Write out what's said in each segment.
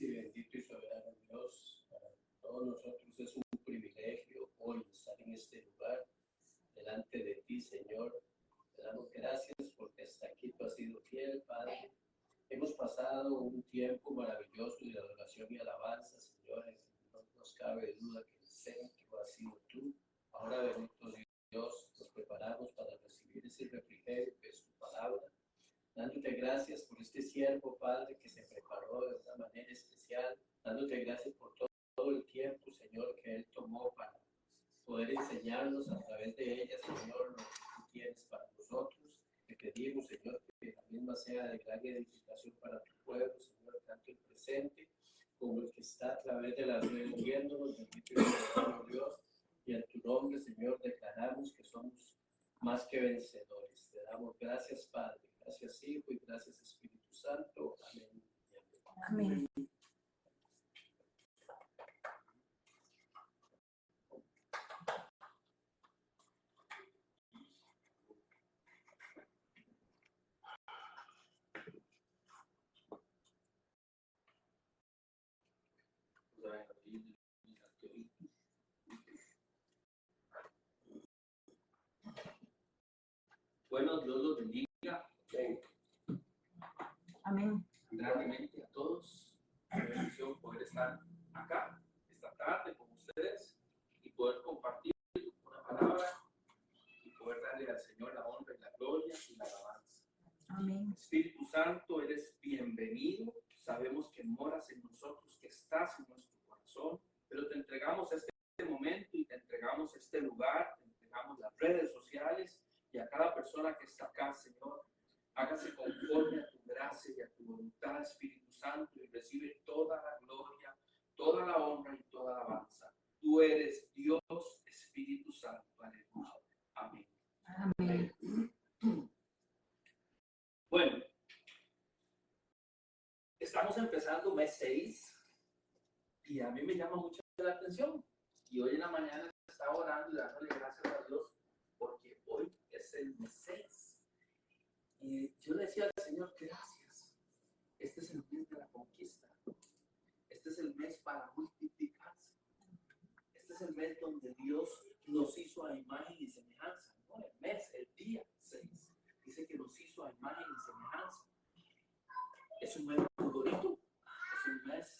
Sí, bendito y soberano Dios, para todos nosotros es un privilegio hoy estar en este lugar delante de ti, Señor. Te damos gracias porque hasta aquí tú has sido fiel, Padre. Hemos pasado un tiempo maravilloso de adoración y alabanza, señores. No nos cabe duda que el centro ha sido tú. Ahora, bendito Dios, nos preparamos para recibir ese refrigerio que es tu palabra. Dándote gracias por este siervo, Padre, que se preparó de una manera especial. Dándote gracias por todo el tiempo, Señor, que Él tomó para poder enseñarnos a través de ella, Señor, lo que tú tienes para nosotros. Te pedimos, Señor, que la misma sea de gran edificación para tu pueblo, Señor, tanto el presente como el que está a través de las redes viéndonos, bendito y soberano Dios. Y en tu nombre, Señor, declaramos que somos más que vencedores. Te damos gracias, Padre. Gracias, Hijo, y gracias, Espíritu Santo. Amén. Amén. Bueno, Dios los bendiga. Amén. Grandemente a todos. Qué bendición poder estar acá esta tarde con ustedes y poder compartir una palabra y poder darle al Señor la honra y la gloria y la alabanza. Amén. Espíritu Santo, eres bienvenido. Sabemos que moras en nosotros, que estás en nuestro corazón, pero te entregamos este momento y te entregamos este lugar, te entregamos las redes sociales y a cada persona que está acá, Señor. Hágase conforme a tu gracia y a tu voluntad, Espíritu Santo, y recibe toda la gloria, toda la honra y toda la alabanza. Tú eres Dios, Espíritu Santo. Aleluya. Amén. Amén. Bueno, estamos empezando mes 6 y a mí me llama mucho la atención. Y hoy en la mañana estaba orando y dándole gracias a Dios porque hoy es el mes 6. Y yo le decía al Señor, gracias. Este es el mes de la conquista. Este es el mes para multiplicarse. Este es el mes donde Dios nos hizo a imagen y semejanza. No el mes, el día 6. Dice que nos hizo a imagen y semejanza. Es un mes muy bonito. Es un mes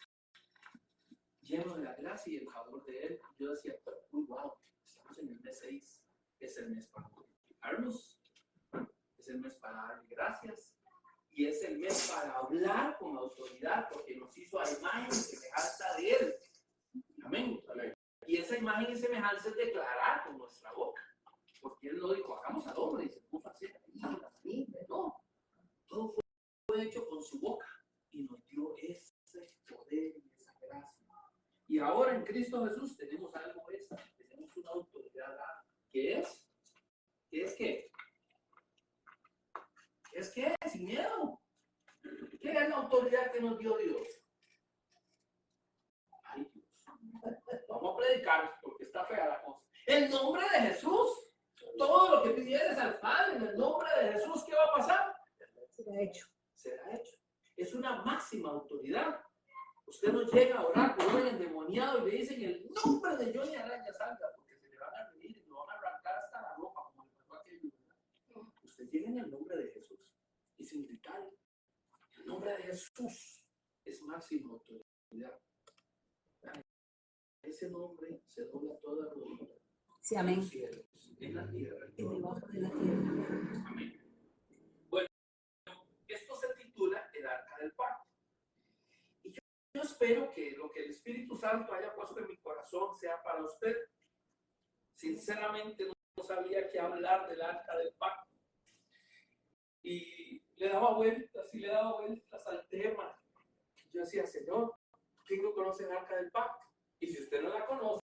lleno de la gracia y el favor de Él. Yo decía, uy, wow, estamos en el mes 6. Es el mes para multiplicarnos. Es el mes para darle gracias y es el mes para hablar con autoridad porque nos hizo a imagen y semejanza de Él. Amén. Y esa imagen y semejanza es declarar con nuestra boca, porque Él no dijo, hagamos al hombre y se puso así, no. Todo fue hecho con su boca y nos dio ese poder y esa gracia. Y ahora en Cristo Jesús tenemos algo extra, tenemos una autoridad que es que sin miedo. ¿Qué es la autoridad que nos dio Dios? Ay, Dios. Vamos a predicar porque está fea la cosa. El nombre de Jesús. Todo lo que pidieres al Padre en el nombre de Jesús, ¿qué va a pasar? Será hecho. Será hecho. Es una máxima autoridad. Usted no llega a orar por un endemoniado y le dicen el nombre de Johnny Araña salga porque se le van a reír y lo van a arrancar hasta la ropa como le pasó a aquel. Usted llega en el nombre de Jesús y sin gritar. El nombre de Jesús es máxima autoridad. Ese nombre se dobla toda rodilla. Sí, amén. En los cielos, en la tierra. Y debajo de la tierra. Amén. Bueno, esto se titula el Arca del Pacto. Y yo espero que lo que el Espíritu Santo haya puesto en mi corazón sea para usted. Sinceramente no sabía qué hablar del Arca del Pacto. Y le daba vueltas al tema. Yo decía, Señor, ¿quién no conoce el Arca del Pacto? Y si usted no la conoce,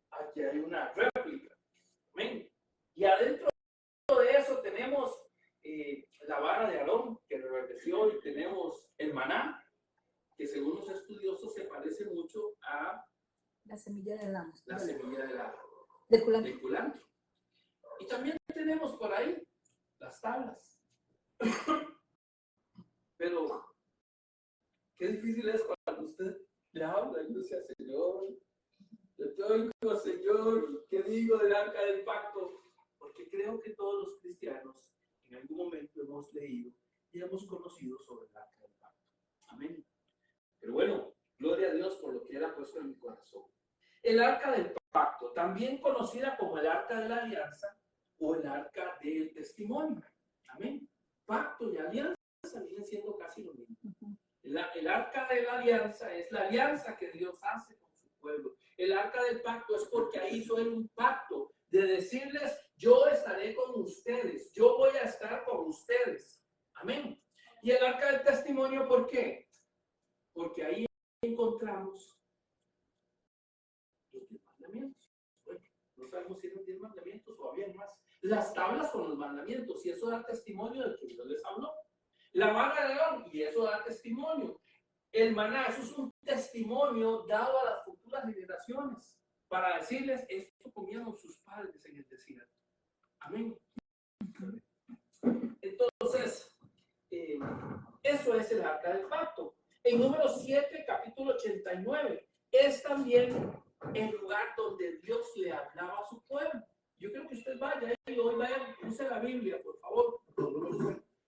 aquí hay una réplica. Amén. Y adentro de eso tenemos la vara de Aarón que reverdeció y tenemos el maná. parece mucho a La semilla de la la semilla de culantro. del culantro. Y también tenemos por ahí las tablas. Pero qué difícil es cuando usted le habla y dice, Señor, yo te oigo, Señor, ¿qué digo del arca del pacto? Porque creo que todos los cristianos en algún momento hemos leído y hemos conocido sobre el arca del pacto. Amén. Pero bueno, gloria a Dios por lo que Él ha puesto en mi corazón. El arca del pacto, también conocida como el arca de la alianza o el arca del testimonio. Amén. Pacto y alianza vienen siendo casi lo mismo. El arca de la alianza es la alianza que Dios hace con su pueblo. El arca del pacto es porque ahí hizo Él un pacto de decirles, yo estaré con ustedes, yo voy a estar con ustedes. Amén. Y el arca del testimonio, ¿por qué? Porque ahí encontramos los 10 mandamientos. Bueno, no sabemos si eran 10 mandamientos o había más. Las tablas con los mandamientos, y eso da testimonio de que Dios les habló. La vara de Aarón, y eso da testimonio. El maná, eso es un testimonio dado a las futuras generaciones para decirles, esto comían sus padres en el desierto. Amén. Entonces, eso es el arca del pacto. En Números 7, capítulo 89, es también el lugar donde Dios le hablaba a su pueblo. Yo creo que usted vaya y hoy vaya, use la Biblia, por favor.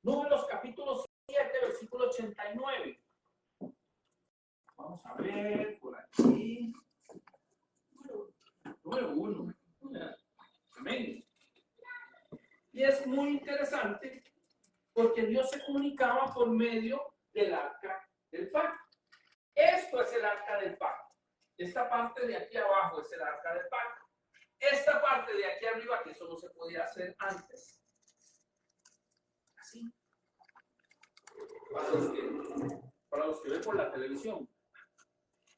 Números capítulo 7, versículo 89. Vamos a ver por aquí. Número 1. Amén. Y es muy interesante porque Dios se comunicaba por medio del arca del pacto. Esto es el arca del pacto. Esta parte de aquí abajo es el arca del pacto. Esta parte de aquí arriba, que eso no se podía hacer antes. Así. Para los que ven por la televisión.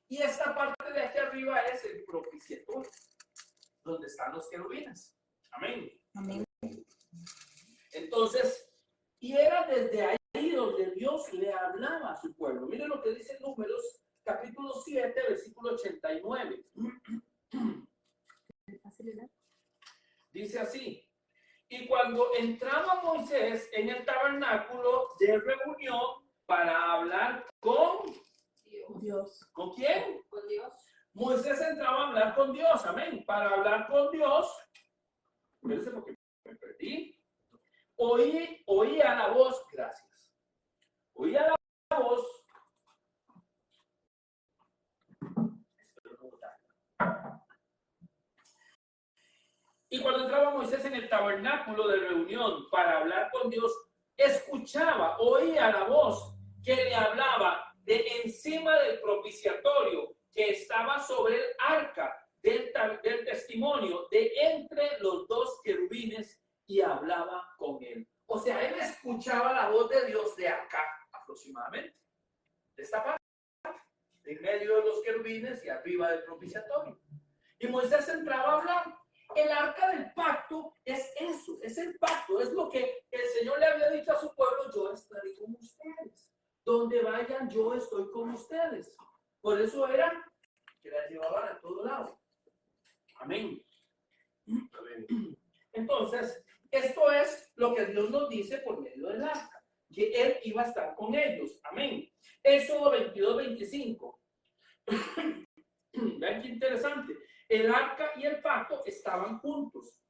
Y esta parte de aquí arriba es el propiciatorio, donde están los querubines. Amén. Amén. Entonces, y era desde ahí donde Dios le hablaba a su pueblo. Miren lo que dice Números, capítulo 7, versículo 89. Dice así: y cuando entraba Moisés en el tabernáculo de reunión para hablar con Dios. ¿Con quién? Con Dios. Moisés entraba a hablar con Dios, amén. Para hablar con Dios, fíjense porque me perdí. Oía la voz, gracias. Oía la voz. Y cuando entraba Moisés en el tabernáculo de reunión para hablar con Dios, escuchaba, oía la voz que le hablaba de encima del propiciatorio que estaba sobre el arca del testimonio de entre los dos querubines y hablaba con él. O sea, él escuchaba la voz de Dios de acá aproximadamente, de esta parte, en medio de los querubines y arriba del propiciatorio. Y Moisés entraba a hablar. El arca del pacto es eso, es el pacto, es lo que el Señor le había dicho a su pueblo: yo estaré con ustedes. Donde vayan, yo estoy con ustedes. Por eso era que la llevaban a todo lado. Amén. Entonces, esto es lo que Dios nos dice por medio del arca, que Él iba a estar con ellos. Amén. Éxodo 22, 25. Vean qué interesante. El arca y el pacto estaban juntos.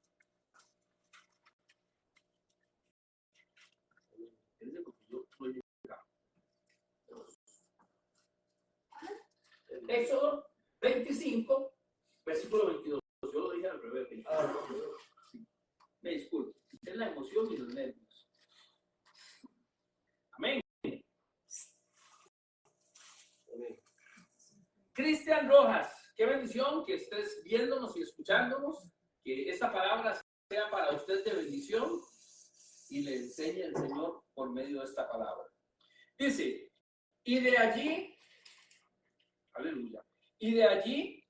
Éxodo 25, versículo 22. Yo lo dije al revés. Sí. Me disculpo. Es la emoción y los nervios. Amén. Cristian Rojas, qué bendición que estés viéndonos y escuchándonos. Que esta palabra sea para usted de bendición y le enseñe el Señor por medio de esta palabra. Dice, y de allí, aleluya, y de allí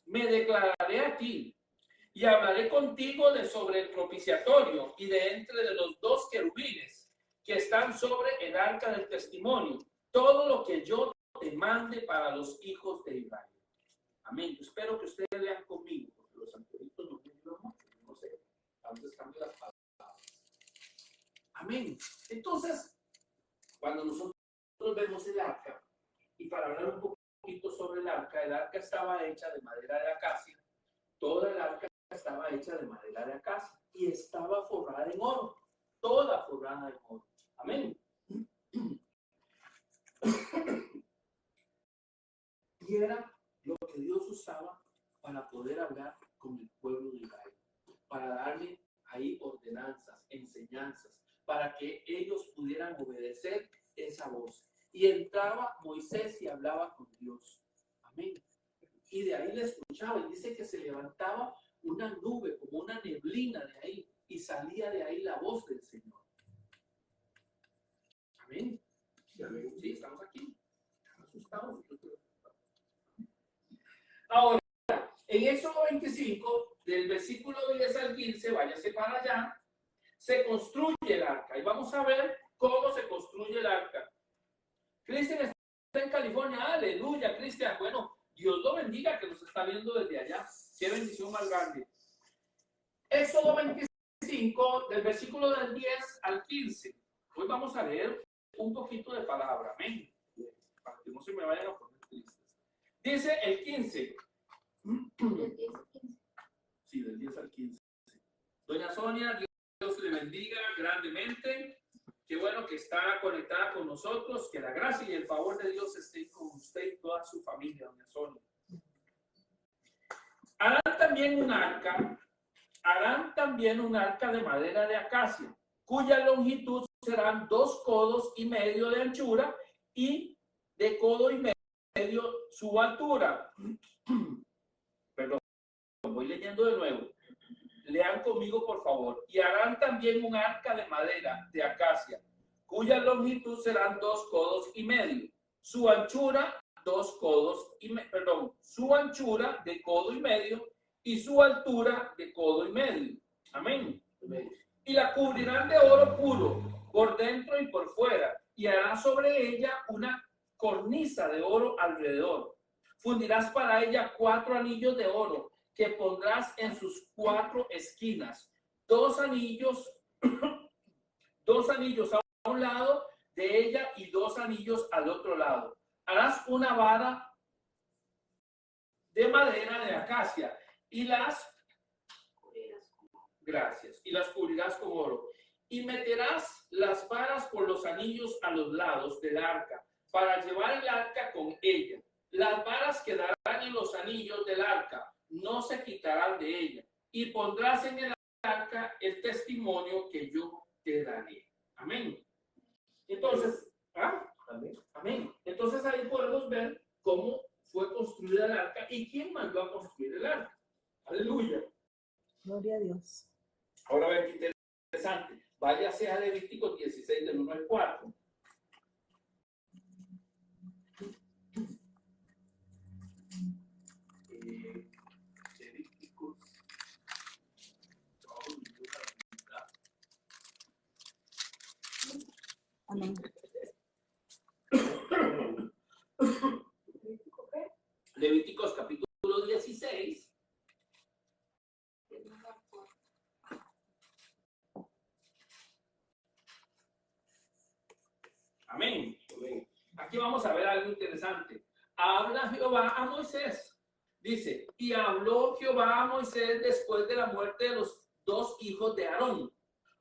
me declararé a ti y hablaré contigo de sobre el propiciatorio y de entre de los dos querubines que están sobre el arca del testimonio, todo lo que yo te mande para los Amén. Entonces, cuando nosotros vemos el arca, y para hablar un poquito sobre el arca estaba hecha de madera de acacia, toda el arca estaba hecha de madera de acacia y estaba forrada en oro, toda forrada en oro. Amén. Y era lo que Dios usaba para poder hablar con el pueblo de Israel, para darle ahí ordenanzas, enseñanzas, para que ellos pudieran obedecer esa voz. Y entraba Moisés y hablaba con Dios. Amén. Y de ahí le escuchaba, y dice que se levantaba una nube, como una neblina de ahí, y salía de ahí la voz del Señor. Amén. Sí, estamos aquí. Asustados. Ahora, en Éxodo 25, del versículo 10 al 15, váyase para allá, se construye el arca. Y vamos a ver cómo se construye el arca. Cristian está en California. Aleluya, Cristian. Bueno, Dios lo bendiga que nos está viendo desde allá. Qué bendición más grande. Éxodo 25, del versículo del 10 al 15. Hoy vamos a leer un poquito de palabra. Amén. Para que no se me vayan a poner tristes. Dice el 15. Sí, del 10 al 15. Doña Sonia, Dios le bendiga grandemente. Qué bueno que está conectada con nosotros. Que la gracia y el favor de Dios estén con usted y toda su familia, doña Sonia. Harán también un arca de madera de acacia, cuya longitud serán 2 codos y medio de anchura y de codo y medio su altura. Perdón, voy leyendo de nuevo. Lean conmigo, por favor. Y harán también un arca de madera de acacia, cuya longitud serán 2 codos y medio. Su anchura, 2 codos y su anchura de codo y medio y su altura de codo y medio. Amén. Y la cubrirán de oro puro por dentro y por fuera, y hará sobre ella una cornisa de oro alrededor. Fundirás para ella 4 anillos de oro que pondrás en sus 4 esquinas, 2 anillos a un lado de ella y 2 anillos al otro lado. Harás una vara de madera de acacia y las cubrirás con oro. Y meterás las varas por los anillos a los lados del arca para llevar el arca con ella. Las varas quedarán en los anillos del arca, no se quitarán de ella. Y pondrás en el arca el testimonio que yo te daré. Amén. Entonces, amén. Entonces ahí podemos ver cómo fue construida el arca y quién mandó a construir el arca. Aleluya. Gloria a Dios. Ahora ven qué interesante. Váyase a Levítico 16 del 1 al 4. Amén. Levíticos capítulo 16. Amén. Aquí vamos a ver algo interesante. Habla Jehová a Moisés. Dice, y habló Jehová a Moisés después de la muerte de los 2 hijos de Aarón,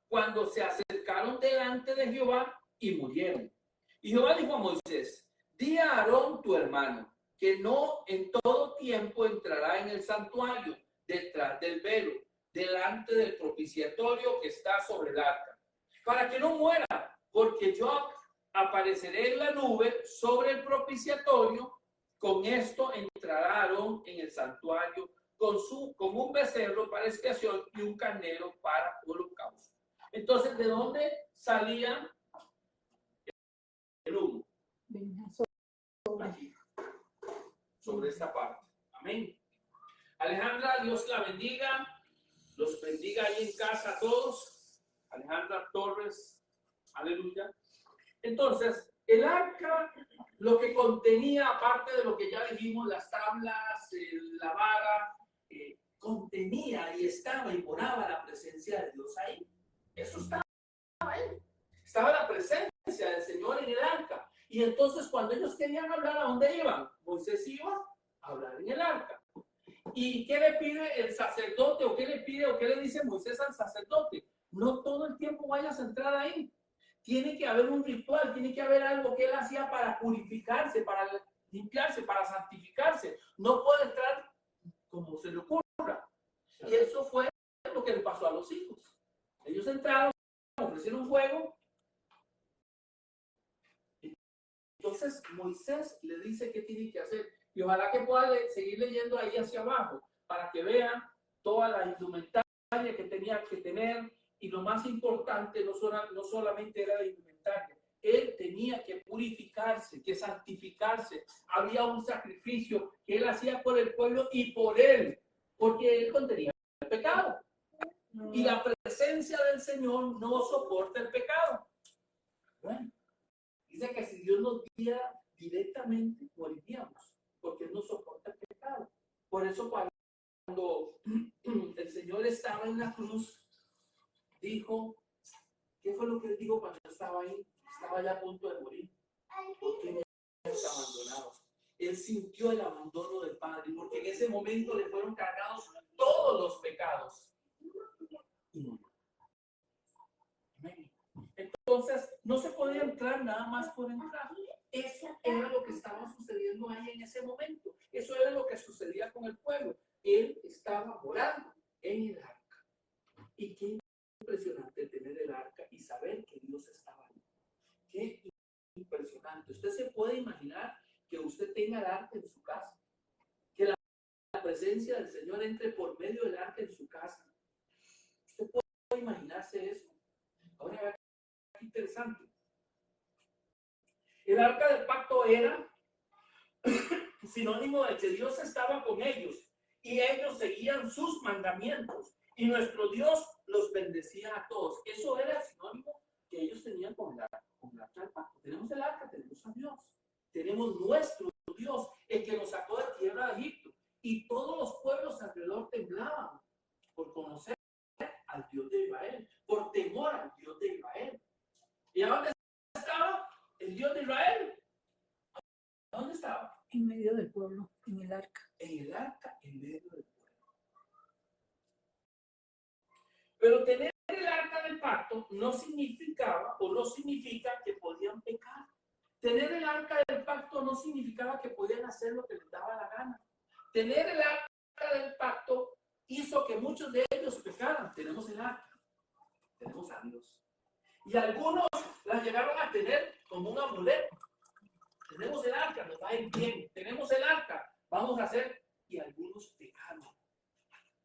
cuando se acercaron delante de Jehová y murieron. Y Jehová dijo a Moisés, di a Aarón tu hermano, que no en todo tiempo entrará en el santuario, detrás del velo, delante del propiciatorio que está sobre el arca, para que no muera, porque yo apareceré en la nube sobre el propiciatorio. Con esto entrará Aarón en el santuario con un becerro para expiación y un carnero para holocausto. Entonces, ¿de dónde salía el humo? Aquí, sobre esta parte. Amén. Alejandra, Dios la bendiga. Los bendiga ahí en casa a todos. Alejandra Torres. Aleluya. Entonces, el arca, lo que contenía, aparte de lo que ya dijimos, las tablas, la vara, contenía y estaba y moraba la presencia de Dios ahí. Eso estaba ahí. Y entonces cuando ellos querían hablar, ¿a dónde iban? Moisés iba a hablar en el arca. ¿Y qué le pide el sacerdote o qué le pide o qué le dice Moisés al sacerdote? No todo el tiempo vayas a entrar ahí. Tiene que haber un ritual, tiene que haber algo que él hacía para purificarse, para limpiarse, para santificarse. No puede entrar como se le ocurra. Y eso fue lo que le pasó a los hijos. Ellos entraron, ofrecieron fuego. Entonces Moisés le dice qué tiene que hacer. Y ojalá que pueda seguir leyendo ahí hacia abajo para que vean toda la indumentaria que tenía que tener. Y lo más importante no solamente era la indumentaria. Él tenía que purificarse, que santificarse. Había un sacrificio que él hacía por el pueblo y por él, porque él contenía el pecado. Y la presencia del Señor no soporta el pecado. Bueno, dice que si Dios nos guiara directamente, moriríamos, porque Él no soporta el pecado. Por eso cuando el Señor estaba en la cruz, dijo, ¿qué fue lo que Él dijo cuando estaba ahí? Estaba ya a punto de morir. Porque me has abandonado. Él sintió el abandono del Padre, porque en ese momento le fueron cargados todos los pecados. Entonces, no se podía entrar nada más por entrar. Eso era lo que estaba sucediendo ahí en ese momento. Eso era lo que sucedía con el pueblo. Él estaba morando en el arca. Y qué impresionante tener el arca y saber que Dios estaba ahí. Qué impresionante. Usted se puede imaginar que usted tenga el arca en su casa. Que la presencia del Señor entre por medio del arca en su casa. Usted puede imaginarse eso. Ahora, qué interesante. El arca del pacto era sinónimo de que Dios estaba con ellos y ellos seguían sus mandamientos y nuestro Dios los bendecía a todos. Eso era el sinónimo que ellos tenían con el arca del pacto. Tenemos el arca, tenemos a Dios, tenemos nuestro Dios, el que nos sacó de tierra de Egipto, y todos los pueblos alrededor temblaban por conocer al Dios de Israel, por temor al Dios de Israel. ¿Y a dónde estaba el Dios de Israel? ¿Dónde estaba? En medio del pueblo, en el arca. En el arca, en medio del pueblo. Pero tener el arca del pacto no significaba o no significa que podían pecar. Tener el arca del pacto no significaba que podían hacer lo que les daba la gana. Tener el arca del pacto hizo que muchos de ellos pecaran. Tenemos el arca, tenemos a Dios. Y algunos la llegaron a tener como un amuleto. Tenemos el arca, nos va a ir bien. Tenemos el arca, vamos a hacer. Y algunos pecaron.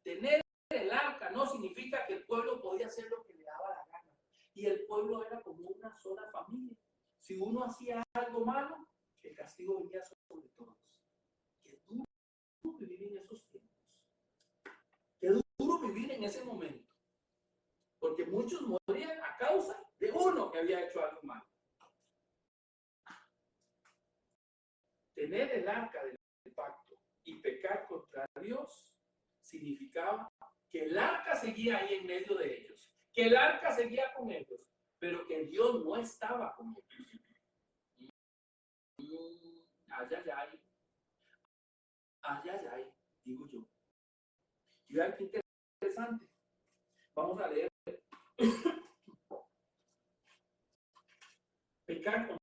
Tener el arca no significa que el pueblo podía hacer lo que le daba la gana. Y el pueblo era como una sola familia. Si uno hacía algo malo, el castigo venía sobre todos. Qué duro vivir en esos tiempos. Qué duro vivir en ese momento. Porque muchos morían a causa de uno que había hecho algo malo. Tener el arca del pacto y pecar contra Dios significaba que el arca seguía ahí en medio de ellos, que el arca seguía con ellos, pero que Dios no estaba con ellos. Ay, ay, ay. Ay, ay, ay, digo yo. Y vean qué interesante. Vamos a leer. Pecar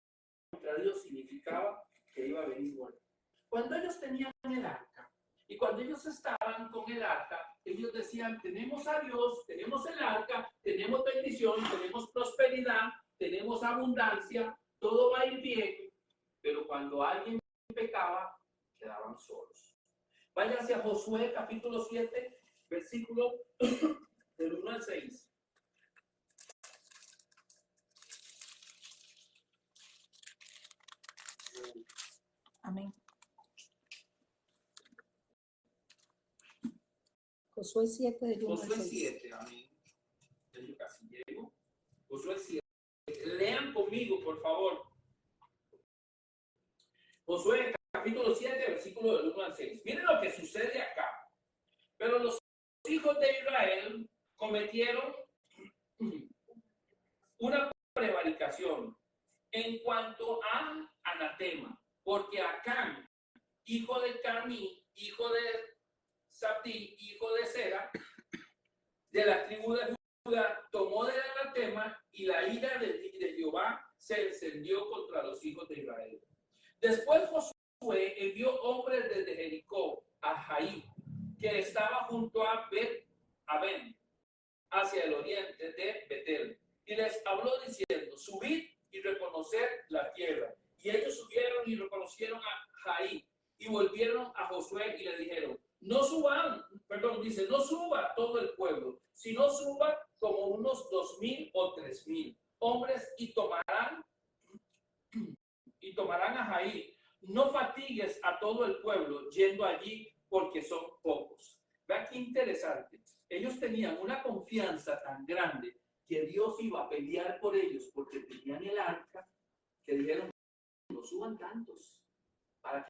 contra Dios significaba que iba a venir muerte. Cuando ellos tenían el arca y cuando ellos estaban con el arca, ellos decían, tenemos a Dios, tenemos el arca, tenemos bendición, tenemos prosperidad, tenemos abundancia, todo va a ir bien, pero cuando alguien pecaba, quedaban solos. Váyanse a Josué capítulo 7, versículo del 1 al 6. Amén. Josué 7 del 1 al 6. Josué 7, amén. Yo casi llego. Josué 7. Lean conmigo, por favor. Josué capítulo 7, versículo del 1 al 6. Miren lo que sucede acá. Pero los hijos de Israel cometieron una prevaricación en cuanto a anatema, porque Acán, hijo de Carmí, hijo de Sabdí, hijo de Sera, de la tribu de Judá, tomó del anatema, y la ira de Jehová se encendió contra los hijos de Israel. Después Josué envió hombres desde Jericó a Jaí, que estaba junto a Bet-Aven, hacia el oriente de Betel, y les habló diciendo: subid y reconocer la tierra. Y ellos subieron y reconocieron a Jaí, y volvieron a Josué y le dijeron: no suba todo el pueblo, sino suba como unos 2,000 o 3,000 hombres, y tomarán a Jaí. No fatigues a todo el pueblo yendo allí, porque son pocos. Vean qué interesante. Ellos tenían una confianza tan grande que Dios iba a pelear por ellos, porque tenían el arca, que dijeron: no suban tantos, ¿para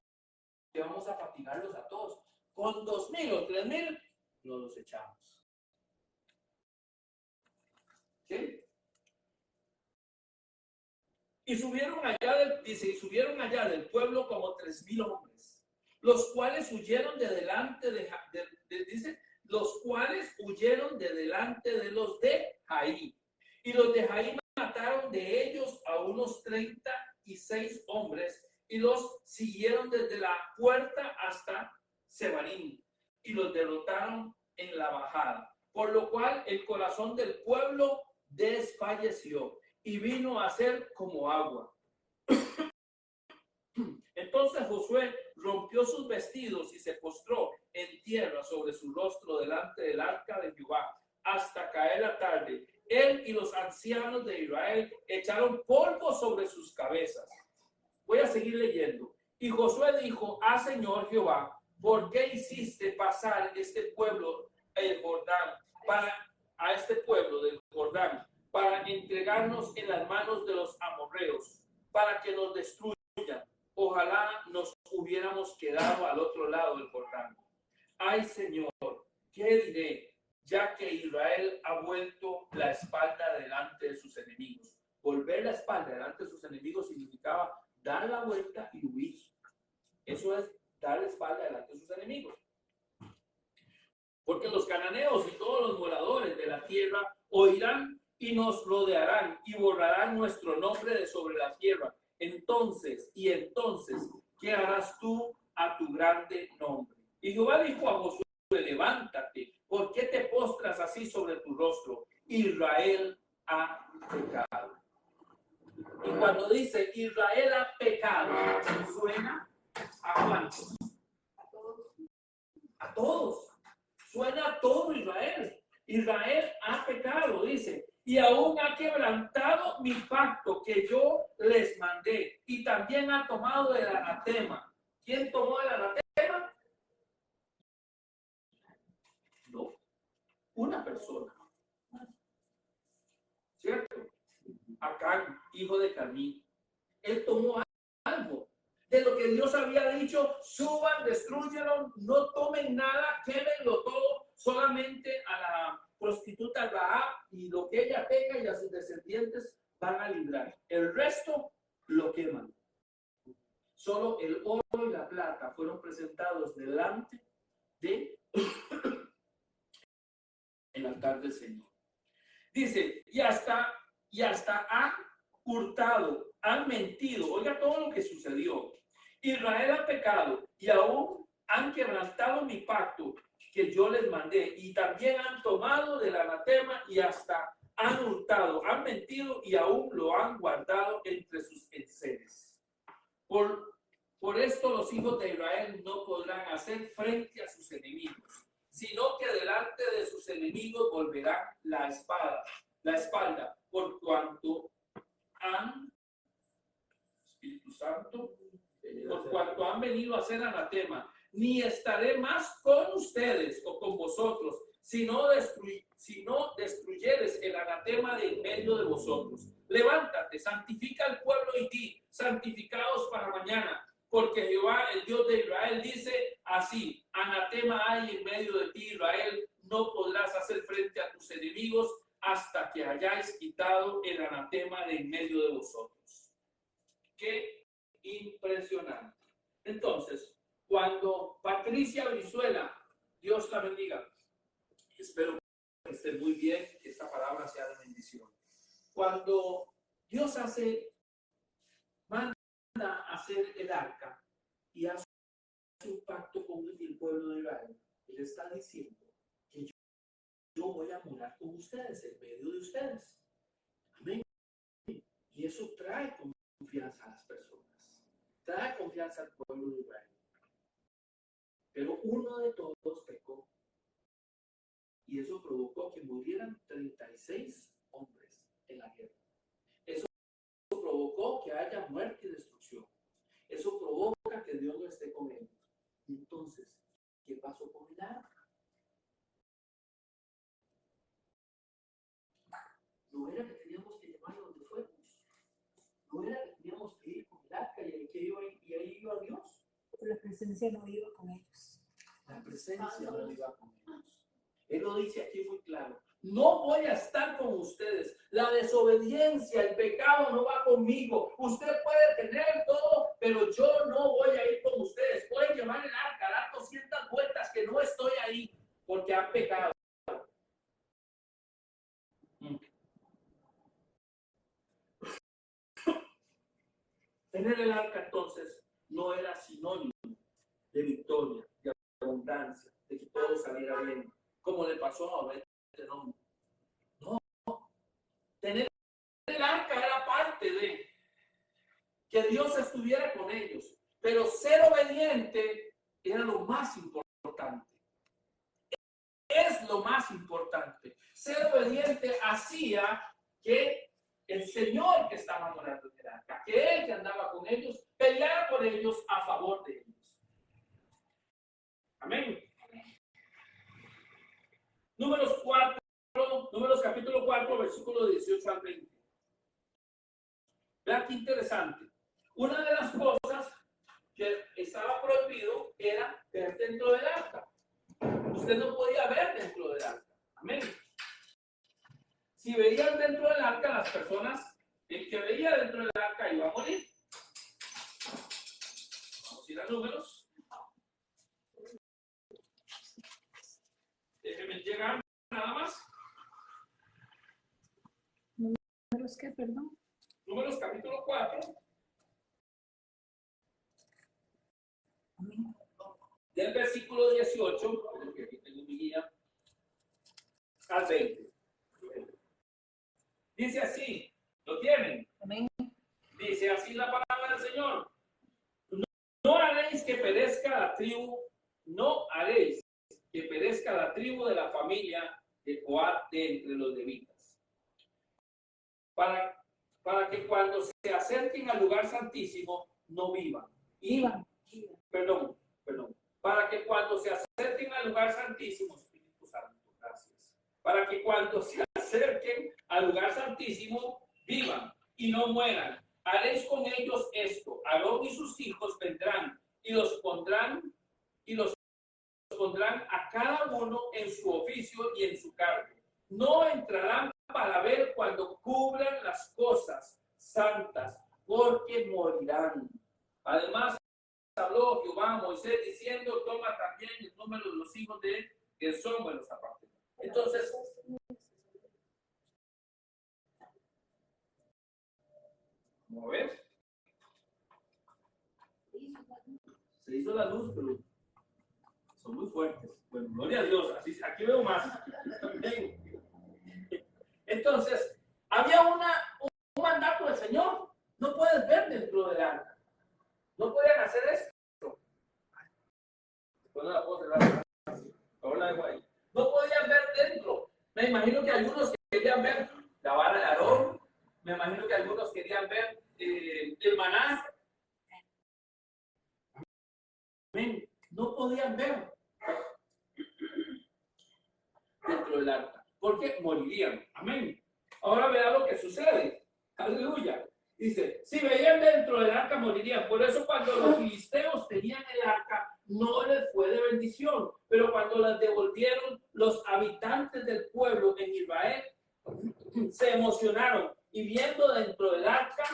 qué vamos a fatigarlos a todos? Con 2,000 o 3,000 no los echamos. ¿Sí? Y subieron allá del pueblo como 3,000 hombres, los cuales huyeron de delante los cuales huyeron de delante de los de Jaí. Y los de Jaí mataron de ellos a unos 36 hombres, y los siguieron desde la puerta hasta Sebarim, y los derrotaron en la bajada. Por lo cual el corazón del pueblo desfalleció, y vino a ser como agua. Entonces Josué rompió sus vestidos y se postró en tierra sobre su rostro delante del arca de Jehová hasta caer la tarde. Él y los ancianos de Israel echaron polvo sobre sus cabezas. Voy a seguir leyendo. Y Josué dijo: Señor Jehová, ¿por qué hiciste pasar este pueblo el Jordán a este pueblo del Jordán para entregarnos en las manos de los amorreos, para que nos destruyan? Ojalá nos hubiéramos quedado al otro lado del Jordán. Ay, Señor, ¿qué diré? Ya que Israel ha vuelto la espalda delante de sus enemigos. Volver la espalda delante de sus enemigos significaba dar la vuelta y huir. Eso es dar la espalda delante de sus enemigos. Porque los cananeos y todos los moradores de la tierra oirán y nos rodearán y borrarán nuestro nombre de sobre la tierra. Entonces, ¿qué harás tú a tu grande nombre? Y Jehová dijo a Josué: levántate, ¿por qué te postras así sobre tu rostro? Israel ha pecado. Y cuando dice Israel ha pecado, ¿suena a cuántos? A todos. Suena a todo Israel. Israel ha pecado, dice, y aún ha quebrantado mi pacto que yo les mandé, y también ha tomado el anatema. ¿Quién tomó el anatema? No, una persona. ¿Cierto? Acán, hijo de Carmí. Él tomó algo de lo que Dios había dicho: suban, destruyeron, no tomen nada, quémenlo todo, solamente a la prostituta Rahab y lo que ella tenga y a sus descendientes van a librar. El resto lo queman. Solo el oro y la plata fueron presentados delante de el altar del Señor. Dice, y hasta han hurtado, han mentido. Oiga todo lo que sucedió. Israel ha pecado y aún han quebrantado mi pacto que yo les mandé, y también han tomado del anatema y hasta han hurtado, han mentido y aún lo han guardado entre sus enseres. Por esto los hijos de Israel no podrán hacer frente a sus enemigos, sino que delante de sus enemigos volverán la espalda, por cuanto han, Espíritu Santo, por cuanto han venido a hacer anatema. Ni estaré más con ustedes o con vosotros, si no destruyeres el anatema de en medio de vosotros. Levántate, santifica al pueblo y di: santificaos para mañana, porque Jehová, el Dios de Israel, dice así: anatema hay en medio de ti, Israel, no podrás hacer frente a tus enemigos hasta que hayáis quitado el anatema de en medio de vosotros. ¿Qué impresionante. Entonces, cuando Patricia Brizuela, Dios la bendiga, espero que esté muy bien, que esta palabra sea de bendición. Cuando Dios manda a hacer el arca y hace un pacto con el pueblo de Israel, Él está diciendo que yo voy a morar con ustedes, en medio de ustedes. Amén. Y eso trae confianza a las personas, trae confianza al pueblo de Israel. Pero uno de todos pecó. Y eso provocó que murieran 36 hombres en la guerra. Eso provocó que haya muerte y destrucción. Eso provoca que Dios no esté con ellos. Entonces, ¿qué pasó con el arca? No era que teníamos que llevarlo donde fuéramos. No era que teníamos que ir con el arca y ahí iba Dios. Pero la presencia no iba con ellos. La presencia no iba con ellos. Él lo dice aquí muy claro. No voy a estar con ustedes. La desobediencia, el pecado no va conmigo. Usted puede tener todo, pero yo no voy a ir con ustedes. Pueden llevar el arca, dar 200 vueltas que no estoy ahí porque han pecado. Tener el arca entonces no era sinónimo de victoria, de abundancia, de que todo saliera bien, como le pasó a Obed. No, tener el arca era parte de que Dios estuviera con ellos, pero ser obediente era lo más importante. Es lo más importante. Ser obediente hacía que el Señor que estaba morando en el arca, que Él que andaba con ellos, peleara por ellos a favor de ellos. Amén. Números capítulo 4, versículo 18 al 20. Vean qué interesante. Una de las cosas que estaba prohibido era ver dentro del arca. Usted no podía ver dentro del arca. Amén. Si veían dentro del arca, las personas, el que veía dentro del arca iba a morir. Vamos a ir a Números. Déjenme llegar nada más. ¿Números qué, perdón? Números capítulo 4. Amén. Del versículo 18, porque aquí tengo mi guía, al 20. Dice así, ¿lo tienen? Amén. Dice así la palabra del Señor. No haréis que perezca la tribu, no haréis que perezca la tribu de la familia de Coat de entre los levitas. Para que cuando se acerquen al lugar santísimo, no vivan. Perdón. Para que cuando se acerquen al lugar santísimo, Espíritu Santo, gracias. Para que cuando se acerquen al lugar santísimo, vivan y no mueran. Haréis con ellos esto: Aarón y sus hijos vendrán y los pondrán a cada uno en su oficio y en su cargo. No entrarán para ver cuando cubran las cosas santas, porque morirán. Además, habló Jehová a Moisés diciendo: toma también el número de los hijos de Gersón, bueno, esta parte. Entonces, ¿cómo ves? Se hizo la luz, pero son muy fuertes. Bueno, gloria a Dios, así, aquí veo más. Entonces, había un mandato del Señor. No puedes ver dentro del arca. No podían hacer esto. No podían ver dentro. Me imagino que algunos querían ver la vara de Aarón. Me imagino que algunos querían ver el maná. Amén. No podían ver dentro del arca, porque morirían. Amén. Ahora vea lo que sucede. Aleluya. Dice, si veían dentro del arca morirían. Por eso cuando los filisteos tenían el arca, no les fue de bendición. Pero cuando las devolvieron, los habitantes del pueblo en Israel se emocionaron. Y viendo dentro del arca,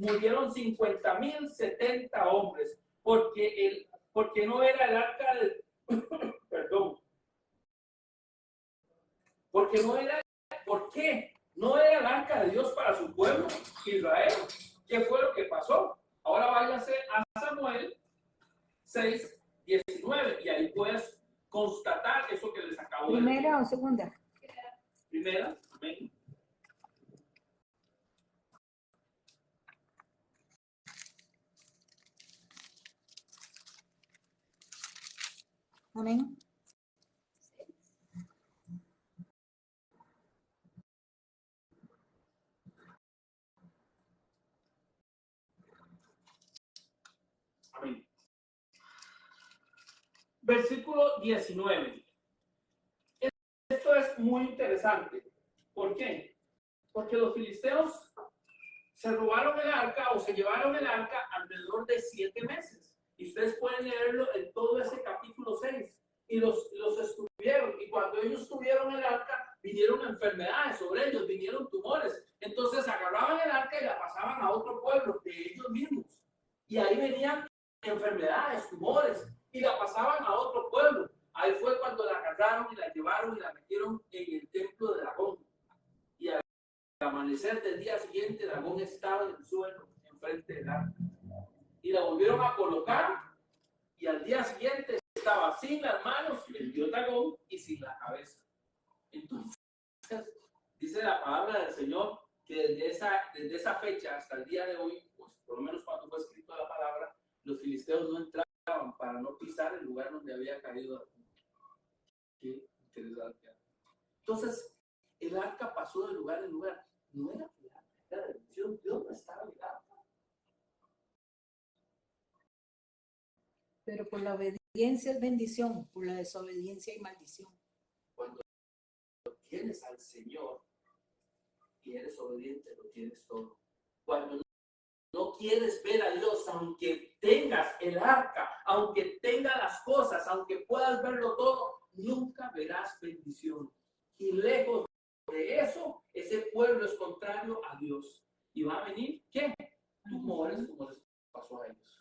murieron 50,070 hombres, porque no era el arca de, perdón, porque no era, ¿por qué? No era el arca de Dios para su pueblo, Israel. ¿Qué fue lo que pasó? Ahora váyase a Samuel 6:19 y ahí puedes constatar eso que les acabo de decir. ¿Primera o segunda? Primera, amén. Amén. Amén. Versículo 19. Esto es muy interesante. ¿Por qué? Porque los filisteos se robaron el arca o se llevaron el arca alrededor de 7 meses. Y ustedes pueden leerlo en todo ese capítulo 6. Y los estuvieron. Y cuando ellos tuvieron el arca, vinieron enfermedades sobre ellos, vinieron tumores. Entonces agarraban el arca y la pasaban a otro pueblo de ellos mismos. Y ahí venían enfermedades, tumores, y la pasaban a otro pueblo. Ahí fue cuando la agarraron y la llevaron y la metieron en el templo de Dagón. Y al amanecer del día siguiente, Dagón estaba en el suelo, enfrente del arca. Y la volvieron a colocar, y al día siguiente estaba sin las manos, el dios Dagón, y sin la cabeza. Entonces, dice la palabra del Señor que desde esa fecha hasta el día de hoy, pues por lo menos cuando fue escrito la palabra, los filisteos no entraban para no pisar el lugar donde había caído. Qué interesante. Entonces, el arca pasó de lugar en lugar. No era el arca, era de bendición. Dios no estaba en el arca. Pero por la obediencia es bendición, por la desobediencia y maldición. Cuando tienes al Señor y eres obediente, lo tienes todo. Cuando no quieres ver a Dios, aunque tengas el arca, aunque tengas las cosas, aunque puedas verlo todo, nunca verás bendición. Y lejos de eso, ese pueblo es contrario a Dios. Y va a venir, ¿qué? Tumores como les pasó a ellos.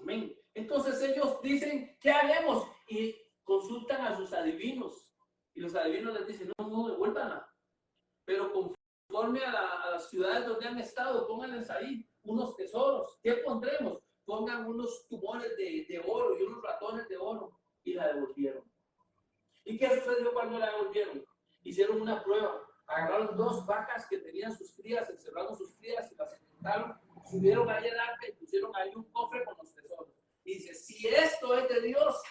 Amén. Entonces ellos dicen, ¿qué haremos? Y consultan a sus adivinos. Y los adivinos les dicen, no, devuélvanla. Pero conforme a las ciudades donde han estado, pónganles ahí unos tesoros. ¿Qué pondremos? Pongan unos tumores de oro y unos ratones de oro. Y la devolvieron. ¿Y qué sucedió cuando la devolvieron? Hicieron una prueba. Agarraron 2 vacas que tenían sus crías, encerraron sus crías y las encontraron. Subieron ahí el arca y pusieron ahí un cofre con los tesoros. Y dice, si esto es de Dios,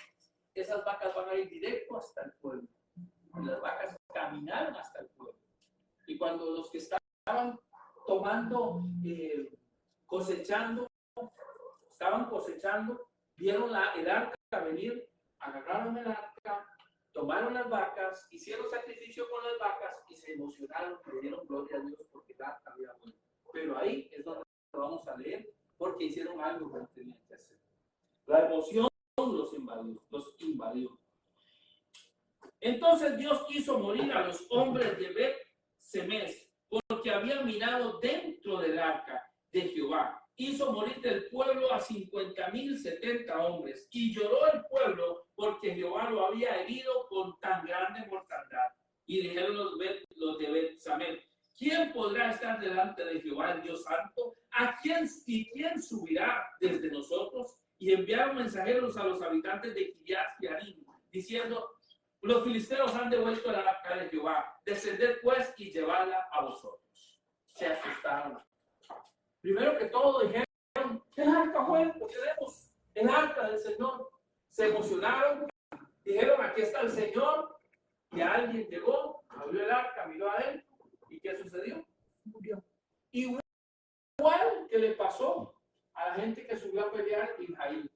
esas vacas van a ir directo hasta el pueblo. Y las vacas caminaron hasta el pueblo. Y cuando los que estaban tomando, estaban cosechando, vieron el arca venir, agarraron el arca, tomaron las vacas, hicieron sacrificio con las vacas y se emocionaron, le dieron gloria a Dios porque el arca había vuelto. Pero ahí es donde vamos a leer, porque hicieron algo que no tenían que hacer. La emoción los invadió. Entonces Dios hizo morir a los hombres de Bet-Semes, porque habían mirado dentro del arca de Jehová. Hizo morir del pueblo a 50,070 hombres, y lloró el pueblo porque Jehová lo había herido con tan grande mortandad. Y dijeron los de Bet-Semes, ¿quién podrá estar delante de Jehová, el Dios Santo? ¿Quién subirá desde nosotros? Y enviaron mensajeros a los habitantes de Kiriat-Jearim, diciendo, los filisteos han devuelto la arca de Jehová. Descended pues y llevadla a vosotros. Se asustaron. Primero que todo dijeron, el arca ha vuelto, queremos el arca del Señor. Se emocionaron, dijeron, aquí está el Señor. Y alguien llegó, abrió el arca, miró adentro. ¿Y qué sucedió? Murió. Igual que le pasó a la gente que subió a pelear en Jair.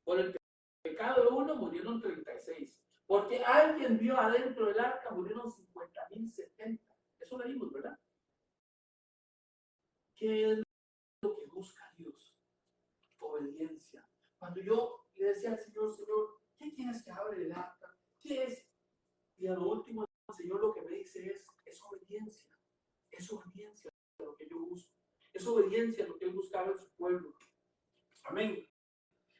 Por el pecado de uno murieron 36. Porque alguien vio adentro del arca, murieron 50,070. Eso leímos, ¿verdad? ¿Qué es lo que busca Dios? Obediencia. Cuando yo le decía al Señor, Señor, ¿qué quieres que hable del arca? ¿Qué es? Y a lo último, el Señor lo que me dice es obediencia. Es obediencia lo que yo busco. Es obediencia lo que él buscaba en su pueblo. Amén.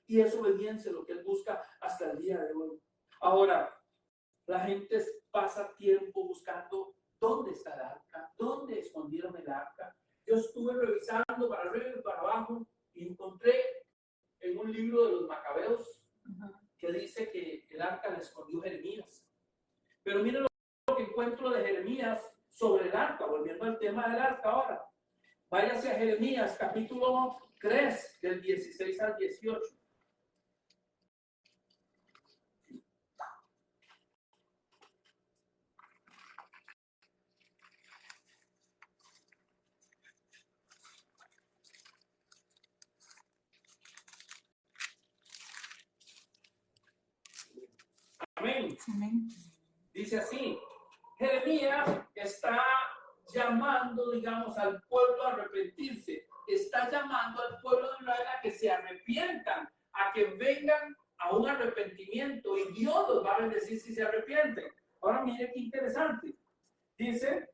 Y es obediencia lo que él busca hasta el día de hoy. Ahora, la gente pasa tiempo buscando dónde está el arca, dónde escondieron el arca. Yo estuve revisando para arriba y para abajo y encontré en un libro de los Macabeos que dice que el arca la escondió Jeremías. Pero miren lo que encuentro de Jeremías sobre el arca, volviendo al tema del arca ahora. Váyase a Jeremías, capítulo 3, del 16 al 18. Amén. Amén. Dice así, Jeremías está llamando, digamos, al pueblo a arrepentirse. Está llamando al pueblo de Israel a que se arrepientan, a que vengan a un arrepentimiento y Dios los va a bendecir si se arrepienten. Ahora mire qué interesante. Dice,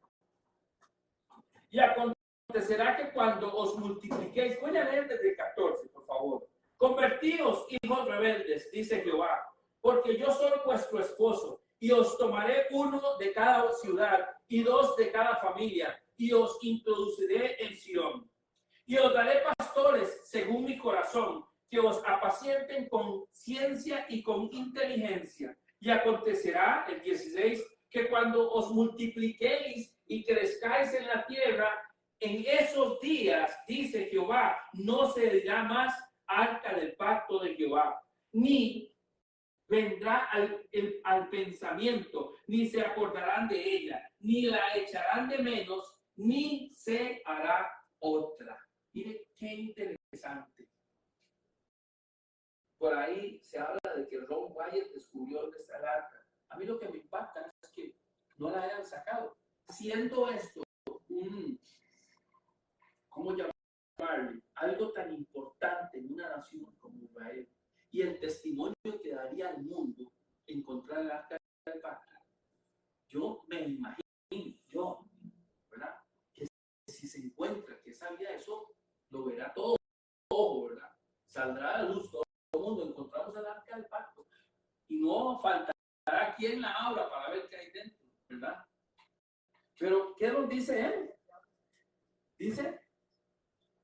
y acontecerá que cuando os multipliquéis, voy a leer desde el 14, por favor. Convertíos, hijos rebeldes, dice Jehová, porque yo soy vuestro esposo, y os tomaré uno de cada ciudad y dos de cada familia, y os introduciré en Sión. Y os daré pastores según mi corazón, que os apacienten con ciencia y con inteligencia. Y acontecerá, el 16, que cuando os multipliquéis y crezcáis en la tierra, en esos días, dice Jehová, no se dirá más arca del pacto de Jehová, ni vendrá al pensamiento, ni se acordarán de ella, ni la echarán de menos, ni se hará otra. Mire qué interesante. Por ahí se habla de que Ron Wyatt descubrió dónde está el arca. A mí lo que me impacta es que no la hayan sacado. Siendo esto ¿cómo llamarlo? Algo tan importante en una nación como Israel. Y el testimonio que daría al mundo encontrar el arca del pacto. Yo me imagino, ¿verdad? Que si se encuentra, que esa vida, eso lo verá todo, ¿verdad? Saldrá a la luz todo el mundo, encontramos el arca del pacto. Y no faltará quien la abra para ver qué hay dentro, ¿verdad? Pero, ¿qué nos dice él? Dice,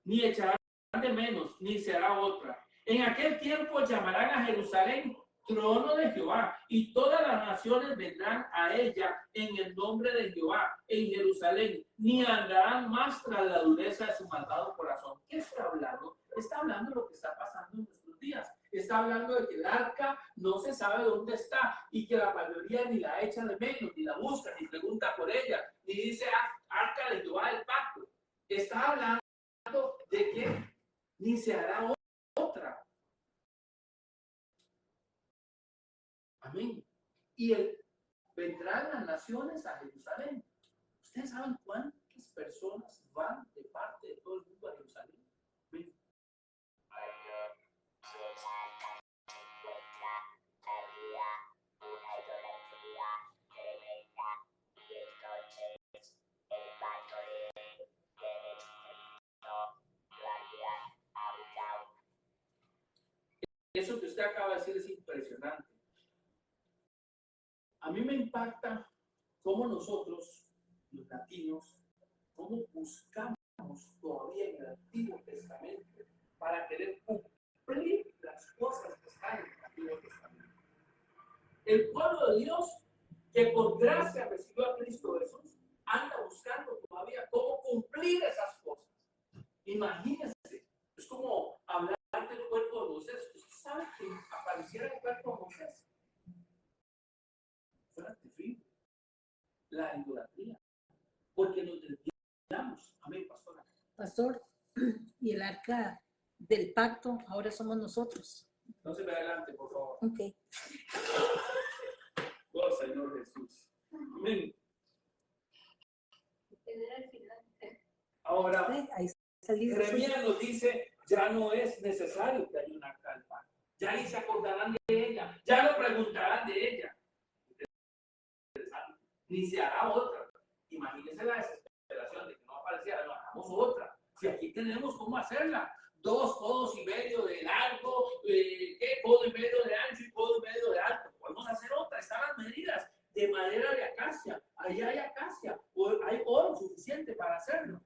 ni echarán de menos, ni se hará otra. En aquel tiempo llamarán a Jerusalén trono de Jehová, y todas las naciones vendrán a ella en el nombre de Jehová, en Jerusalén, ni andarán más tras la dureza de su malvado corazón. ¿Qué está hablando? Está hablando de lo que está pasando en nuestros días. Está hablando de que el arca no se sabe dónde está y que la mayoría ni la echa de menos, ni la busca, ni pregunta por ella, ni dice arca de Jehová del pacto. Está hablando de que ni se hará otra. Amén. Y vendrán las naciones a Jerusalén. ¿Ustedes saben cuántas personas van de parte de todo el mundo a Jerusalén? Amén. Eso que usted acaba de decir es impresionante. A mí me impacta cómo nosotros, los latinos, cómo buscamos todavía en el Antiguo Testamento para querer cumplir las cosas que están en el Antiguo Testamento. El pueblo de Dios, que por gracia recibió a Cristo Jesús, anda buscando todavía cómo cumplir esas cosas. Imagínense, es como hablar del cuerpo de Moisés. ¿Usted sabe que apareciera el cuerpo de Moisés? Fuera terrible. La idolatría. Porque nos desviamos. Amén, pastora. Pastor, y el arca del pacto ahora somos nosotros. No se ve adelante, por favor. Ok. Oh, Señor Jesús. Amén. Ahora, Ahí está el libro. Jeremías nos dice, ya no es necesario que haya una arca del pacto. Ya ni se acordarán de ella. Ya no preguntarán de ella. Ni se hará otra. Imagínense la desesperación de que no apareciera, no hagamos otra. Si aquí tenemos cómo hacerla. 2 codos y medio de largo, codo y medio de ancho y codo y medio de alto. Podemos hacer otra, están las medidas de madera de acacia. Allá hay acacia, hay oro suficiente para hacerlo.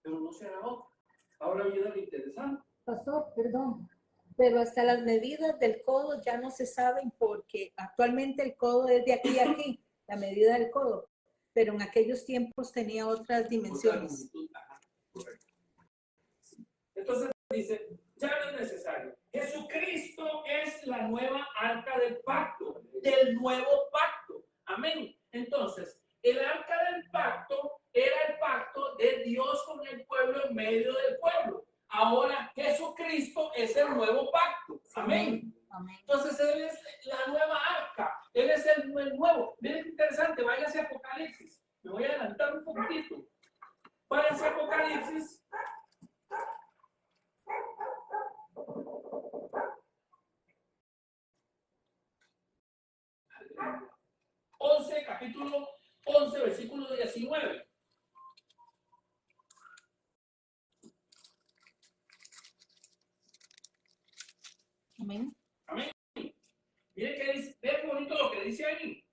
Pero no será otra. Ahora viene lo interesante. Pastor, perdón, pero hasta las medidas del codo ya no se saben porque actualmente el codo es de aquí a aquí, la medida del codo, pero en aquellos tiempos tenía otras dimensiones. Ajá, correcto. Entonces dice, ya no es necesario. Jesucristo es la nueva arca del pacto, del nuevo pacto. Amén. Entonces, el arca del pacto era el pacto de Dios con el pueblo en medio del pueblo. Ahora Jesucristo es el nuevo pacto. Amén. Amén. Entonces Él es la nueva arca. Él es el nuevo. Miren qué interesante. Váyase a Apocalipsis. Me voy a adelantar un poquito. Váyase a Apocalipsis. Capítulo 11, versículo 19. Amén. Amén. Miren que dice, vean bonito lo que dice ahí.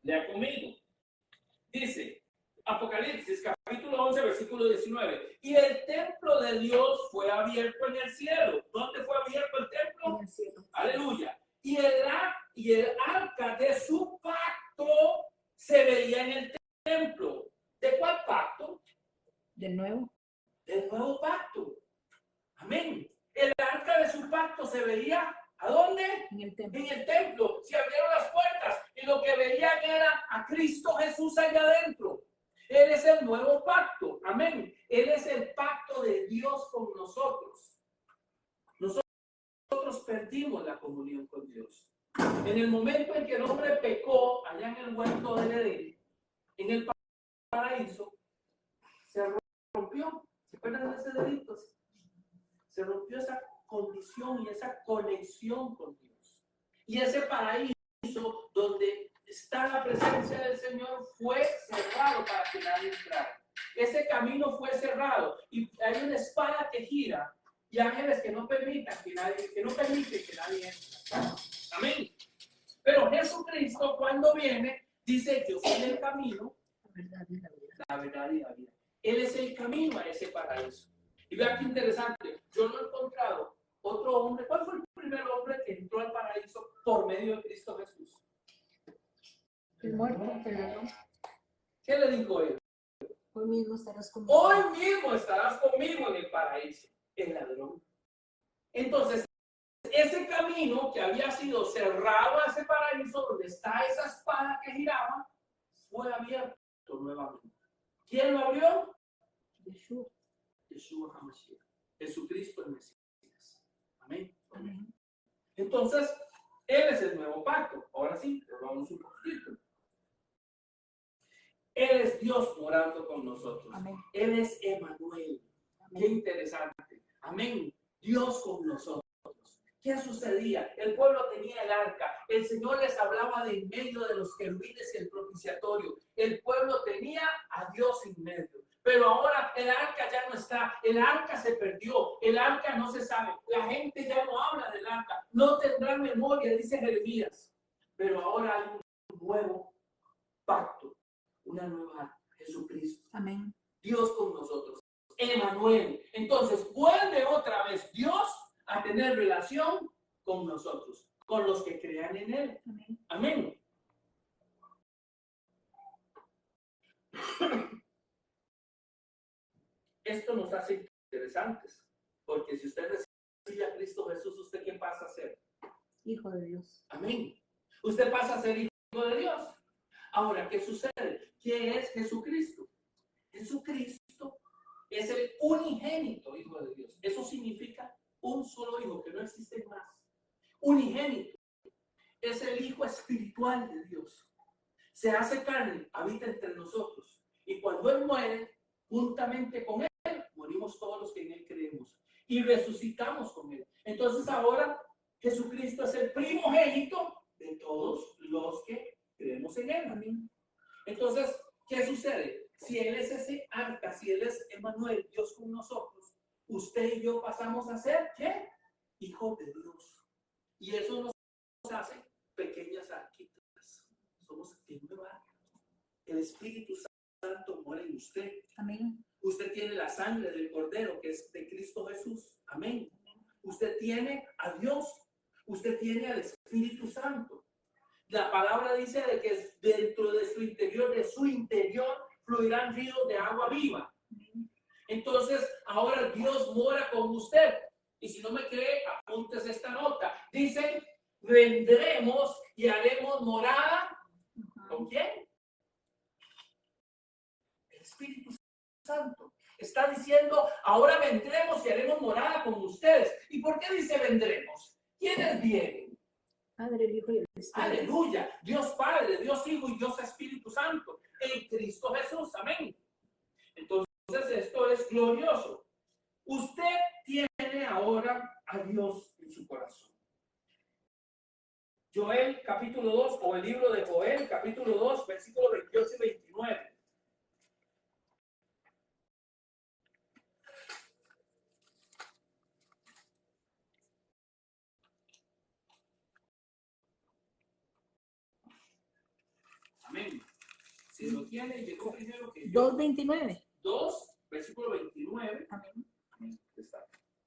Lea conmigo. Dice, Apocalipsis, capítulo 11, versículo 19. Y el templo de Dios fue abierto en el cielo. ¿Dónde fue abierto el templo? En el cielo. Aleluya. Y el arca de su pacto se veía en el templo. ¿De cuál pacto? Del nuevo. Del nuevo pacto. Amén. El arca de su pacto se veía, ¿a dónde? En el templo. En el templo. Se abrieron las puertas y lo que veían era a Cristo Jesús allá adentro. Él es el nuevo pacto. Amén. Él es el pacto de Dios con nosotros. Nosotros perdimos la comunión con Dios. En el momento en que el hombre pecó allá en el huerto del Edén, en el paraíso, se rompió. ¿Se acuerdan de ese dedito? Se rompió esa condición y esa conexión con Dios. Y ese paraíso donde está la presencia del Señor fue cerrado para que nadie entrara. Ese camino fue cerrado y hay una espada que gira y ángeles que no permiten que nadie entre. Amén. Pero Jesucristo cuando viene dice: yo soy el camino, la verdad y la vida. Él es el camino a ese paraíso. Y vean qué interesante, yo no he encontrado otro hombre. ¿Cuál fue el primer hombre que entró al paraíso por medio de Cristo Jesús? El muerto, perdón. ¿Qué le dijo él? Hoy mismo estarás conmigo. Hoy mismo estarás conmigo en el paraíso. El ladrón. Entonces, ese camino que había sido cerrado a ese paraíso, donde está esa espada que giraba, fue abierto nuevamente. ¿Quién lo abrió? Yeshua HaMashiach. Jesucristo el Mesías. Amén. Amén. Entonces, Él es el nuevo pacto. Ahora sí, vamos un poquito. Él es Dios morando con nosotros. Amén. Él es Emmanuel. Qué interesante. Amén. Dios con nosotros. ¿Qué sucedía? El pueblo tenía el arca. El Señor les hablaba de en medio de los querubines y el propiciatorio. El pueblo tenía a Dios en medio. Pero ahora el arca ya no está. El arca se perdió. El arca no se sabe. La gente ya no habla del arca. No tendrá memoria, dice Jeremías. Pero ahora hay un nuevo pacto. Una nueva arca. Jesucristo. Amén. Dios con nosotros. Emmanuel. Entonces vuelve otra vez Dios a tener relación con nosotros, con los que crean en Él. Amén. Amén. Esto nos hace interesantes, porque si usted recibe a Cristo Jesús, ¿usted qué pasa a ser? Hijo de Dios. Amén. Usted pasa a ser hijo de Dios. Ahora, ¿qué sucede? ¿Qué es Jesucristo? Jesucristo es el unigénito Hijo de Dios. Eso significa un solo hijo, que no existe más. Unigénito. Es el Hijo espiritual de Dios. Se hace carne, habita entre nosotros. Y cuando Él muere, juntamente con Él, morimos todos los que en Él creemos. Y resucitamos con Él. Entonces ahora Jesucristo es el primogénito de todos los que creen Amén. Amén. Entonces, ¿qué sucede? Si Él es ese arca, si Él es Emmanuel, Dios con nosotros, usted y yo pasamos a ser, ¿qué? Hijos de Dios. Y eso nos hace pequeñas arquitas. Somos el nuevo arca. El Espíritu Santo mora en usted. Amén. Usted tiene la sangre del Cordero, que es de Cristo Jesús. Amén. Usted tiene a Dios. Usted tiene al Espíritu Santo. La palabra dice de que dentro de su interior, fluirán ríos de agua viva. Entonces, ahora Dios mora con usted. Y si no me cree, apúntese esta nota. Dice, vendremos y haremos morada. ¿Con quién? El Espíritu Santo. Está diciendo, ahora vendremos y haremos morada con ustedes. ¿Y por qué dice vendremos? ¿Quiénes vienen? Padre, el Hijo y el Espíritu. Aleluya. Dios Padre, Dios Hijo y Dios Espíritu Santo. En Cristo Jesús. Amén. Entonces, esto es glorioso. Usted tiene ahora a Dios en su corazón. Joel capítulo 2, o el libro de Joel capítulo 2, versículos 28 y 29. Amén. Si lo tiene, llegó primero que yo. 2:29. 2, versículo 29. Amén.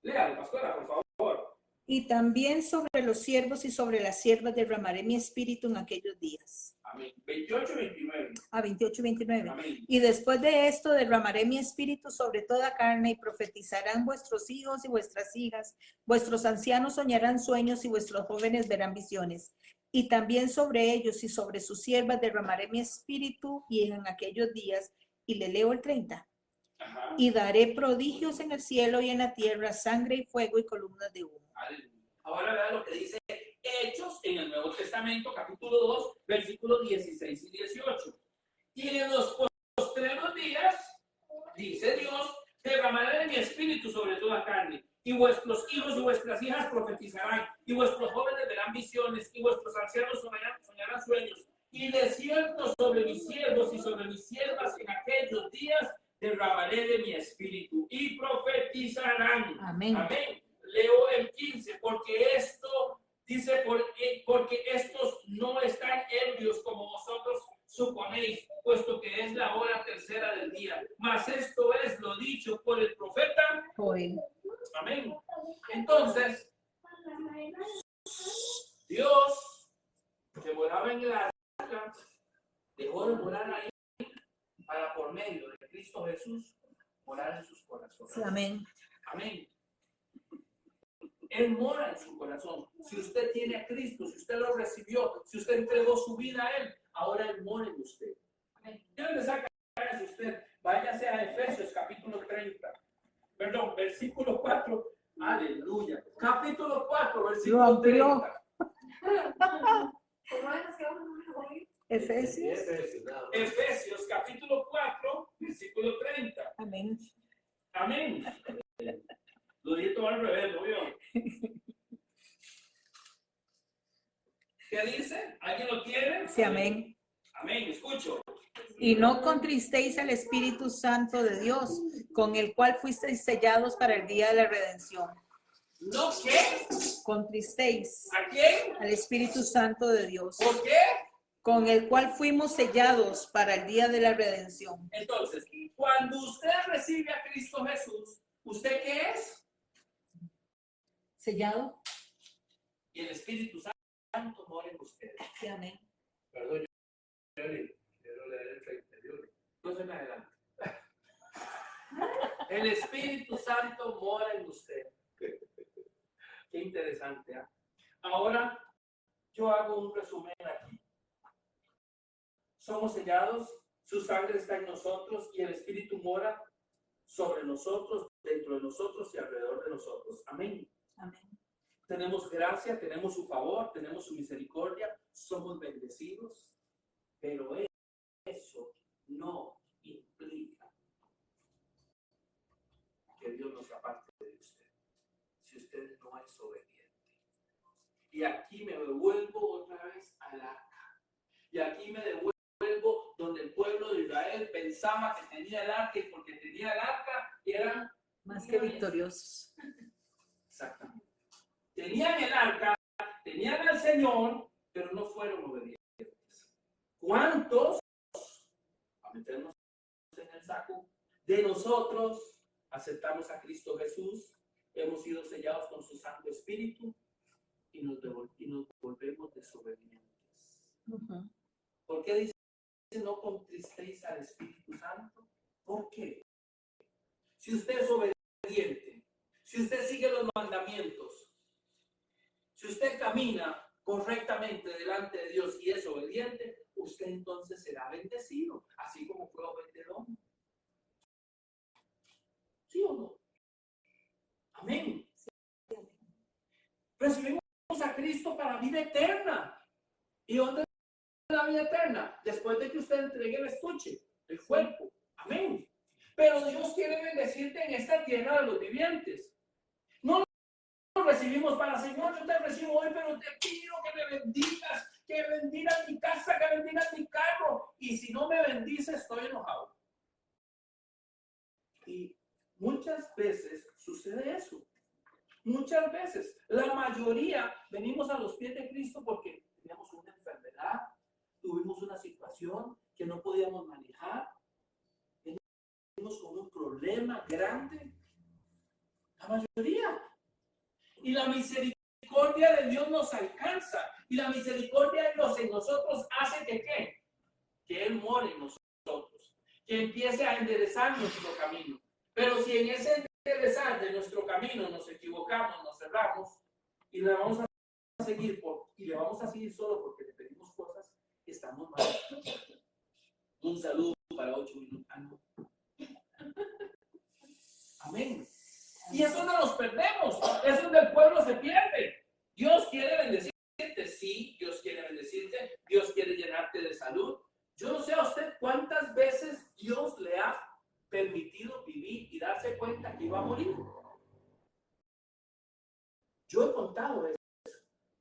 Léalo, pastora, por favor. Y también sobre los siervos y sobre las siervas derramaré mi espíritu en aquellos días. Amén. 28, 29. 28 y 29. Amén. Y después de esto derramaré mi espíritu sobre toda carne y profetizarán vuestros hijos y vuestras hijas, vuestros ancianos soñarán sueños y vuestros jóvenes verán visiones. Y también sobre ellos y sobre sus siervas derramaré mi espíritu y en aquellos días, y le leo el 30. Ajá. Y daré prodigios en el cielo y en la tierra, sangre y fuego y columnas de humo. Aleluya. Ahora vea lo que dice Hechos en el Nuevo Testamento, capítulo 2, versículos 16 y 18. Y en los postreros días, dice Dios, derramaré de mi espíritu sobre toda carne, y vuestros hijos y vuestras hijas profetizarán, y vuestros jóvenes verán visiones, y vuestros ancianos soñarán sueños. Y de cierto sobre mis siervos y sobre mis siervas en aquellos días derramaré de mi espíritu, y profetizarán. Amén. Amén. Leo el 15, porque esto dice, porque estos no están ebrios como vosotros suponéis, puesto que es la hora tercera del día. Mas esto es lo dicho por el profeta Joel. Amén. Entonces, Dios, que moraba en el arca, dejó de morar ahí para, por medio de Cristo Jesús, morar en sus corazones. Sí, amén. Amén. Él mora en su corazón. Si usted tiene a Cristo, si usted lo recibió, si usted entregó su vida a Él, ahora Él mora en usted. ¿De dónde saca eso usted? Váyase a Efesios capítulo 30. Perdón, versículo 4. Aleluya. Capítulo 4, versículo 30. Efesios. Efesios capítulo 4, versículo 30. Amén. Amén. Lo dije todo al revés, ¿no vio? ¿Qué dice? ¿Alguien lo quiere? Sí, amén. Amén, escucho. Y no contristéis al Espíritu Santo de Dios, con el cual fuisteis sellados para el día de la redención. ¿No qué? Contristéis ¿A quién? al Espíritu Santo de Dios, ¿Por qué? con el cual fuimos sellados para el día de la redención. Entonces, cuando usted recibe a Cristo Jesús, ¿usted qué es? ¿Sellado? Y el Espíritu Santo mora en usted. Sí, amén. Perdón, quiero leer el 31. No se me adelante. El Espíritu Santo mora en usted. Qué interesante, ¿eh? Ahora, yo hago un resumen aquí. Somos sellados, su sangre está en nosotros y el Espíritu mora sobre nosotros, dentro de nosotros y alrededor de nosotros. Amén. Amén. Tenemos gracia, tenemos su favor, tenemos su misericordia, somos bendecidos, pero eso no implica que Dios nos aparte de usted, si usted no es obediente. Y aquí me devuelvo otra vez al arca, y aquí me devuelvo pensaba que tenía el arca y porque tenía el arca eran Más que victoriosos. Exactamente. Tenían el arca, tenían al Señor, pero no fueron obedientes. ¿Cuántos, a meternos en el saco, de nosotros aceptamos a Cristo Jesús, hemos sido sellados con su Santo Espíritu y nos volvemos desobedientes? ¿Por qué dice no contristéis al Espíritu Santo? ¿Por qué? Si usted es obediente, si usted sigue los mandamientos, si usted camina correctamente delante de Dios y es obediente, usted entonces será bendecido, así como fue Obed-Edom. ¿Sí o no? Amén. Recibimos a Cristo para vida eterna. ¿Y dónde es la vida eterna? Después de que usted entregue el estuche, el cuerpo. Amén. Pero Dios quiere bendecirte en esta tierra de los vivientes. No lo recibimos para Señor, yo te recibo hoy, pero te pido que me bendigas, que bendigas mi casa, que bendigas mi carro. Y si no me bendices, estoy enojado. Y muchas veces sucede eso. Muchas veces, la mayoría venimos a los pies de Cristo porque teníamos una enfermedad, tuvimos una situación que no podíamos manejar, venimos con un problema grande. La mayoría. Y la misericordia de Dios nos alcanza. Y la misericordia de Dios en nosotros hace que ¿qué? Que Él more en nosotros. Que empiece a enderezar nuestro camino. Pero si en ese enderezar de nuestro camino nos equivocamos, nos cerramos y le vamos a seguir solo porque le pedimos cosas, estamos mal. Un saludo para 8 minutos. Amén. Y es donde nos perdemos, es donde el pueblo se pierde. Dios quiere bendecirte, sí, Dios quiere bendecirte, Dios quiere llenarte de salud. Yo no sé a usted cuántas veces Dios le ha permitido vivir y darse cuenta que iba a morir. Yo he contado eso.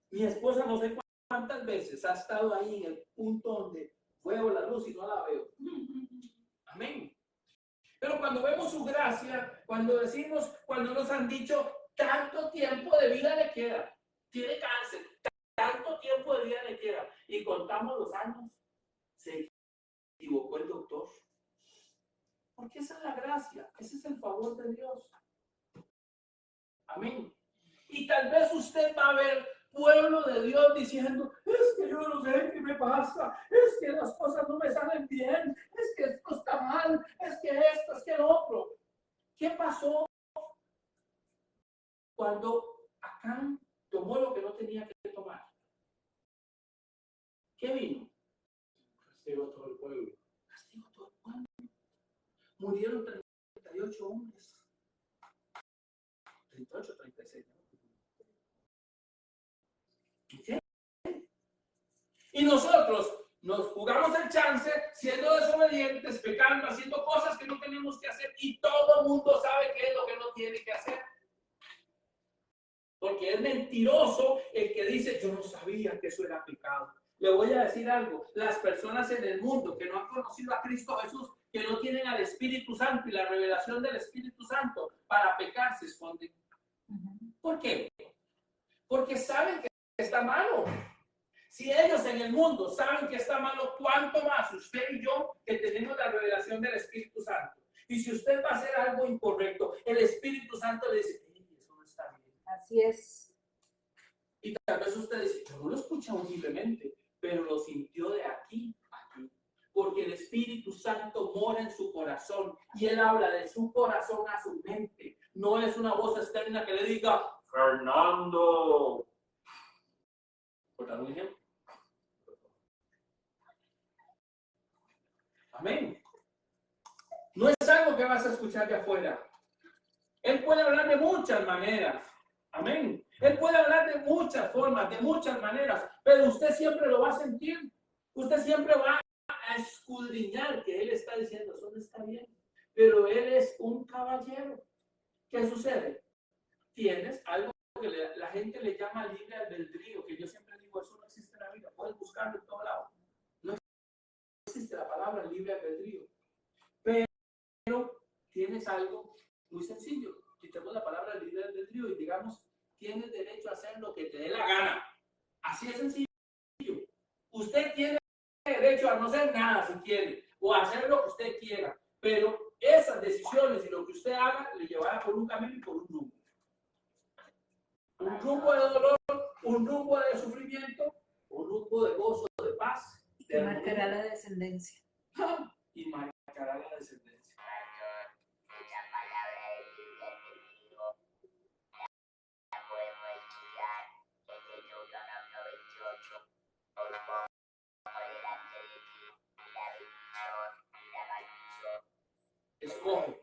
Mi esposa no sé cuántas veces ha estado ahí en el punto donde veo la luz y no la veo. Amén. Pero cuando vemos su gracia, cuando nos han dicho, tanto tiempo de vida le queda, tiene cáncer, tanto tiempo de vida le queda, y contamos los años, se equivocó el doctor. Porque esa es la gracia, ese es el favor de Dios. Amén. Y tal vez usted va a ver pueblo de Dios diciendo, es que yo no sé qué me pasa, es que las cosas no me salen bien, es que esto está mal, es que esto, es que lo otro. ¿Qué pasó cuando Acán tomó lo que no tenía que tomar? ¿Qué vino? Castigó a todo el pueblo. Castigó a todo el pueblo. Murieron 38 hombres. 38, 36. ¿Sí? Y nosotros nos jugamos el chance siendo desobedientes, pecando, haciendo cosas que no tenemos que hacer y todo el mundo sabe qué es lo que no tiene que hacer. Porque es mentiroso el que dice, yo no sabía que eso era pecado. Le voy a decir algo, las personas en el mundo que no han conocido a Cristo Jesús, que no tienen al Espíritu Santo y la revelación del Espíritu Santo para pecar, se esconden. ¿Por qué? Porque saben que está malo. Si ellos en el mundo saben que está malo, ¿cuánto más usted y yo que tenemos la revelación del Espíritu Santo? Y si usted va a hacer algo incorrecto, el Espíritu Santo le dice, eso no está bien. Así es. Y tal vez usted dice, yo no lo escuché audiblemente, pero lo sintió de aquí a aquí. Porque el Espíritu Santo mora en su corazón y Él habla de su corazón a su mente. No es una voz externa que le diga, Fernando. ¿Por dar un ejemplo? Amén. No es algo que vas a escuchar de afuera. Él puede hablar de muchas maneras. Amén. Él puede hablar de muchas formas, de muchas maneras, pero usted siempre lo va a sentir. Usted siempre va a escudriñar que Él está diciendo, eso no está bien. Pero Él es un caballero. ¿Qué sucede? Tienes algo que la gente le llama libre albedrío, que yo siempre digo, eso no existe en la vida. Puedes buscarlo en todo lado. No existe la palabra libre albedrío. es algo muy sencillo. Quitemos la palabra libre albedrío y digamos, tienes derecho a hacer lo que te dé la gana. Así es sencillo. Usted tiene derecho a no hacer nada si quiere, o a hacer lo que usted quiera, pero esas decisiones y lo que usted haga le llevará por un camino y por un rumbo. Un rumbo de dolor, un rumbo de sufrimiento, un rumbo de gozo, de paz. Y marcará la descendencia. Y marcará la descendencia. Escoge.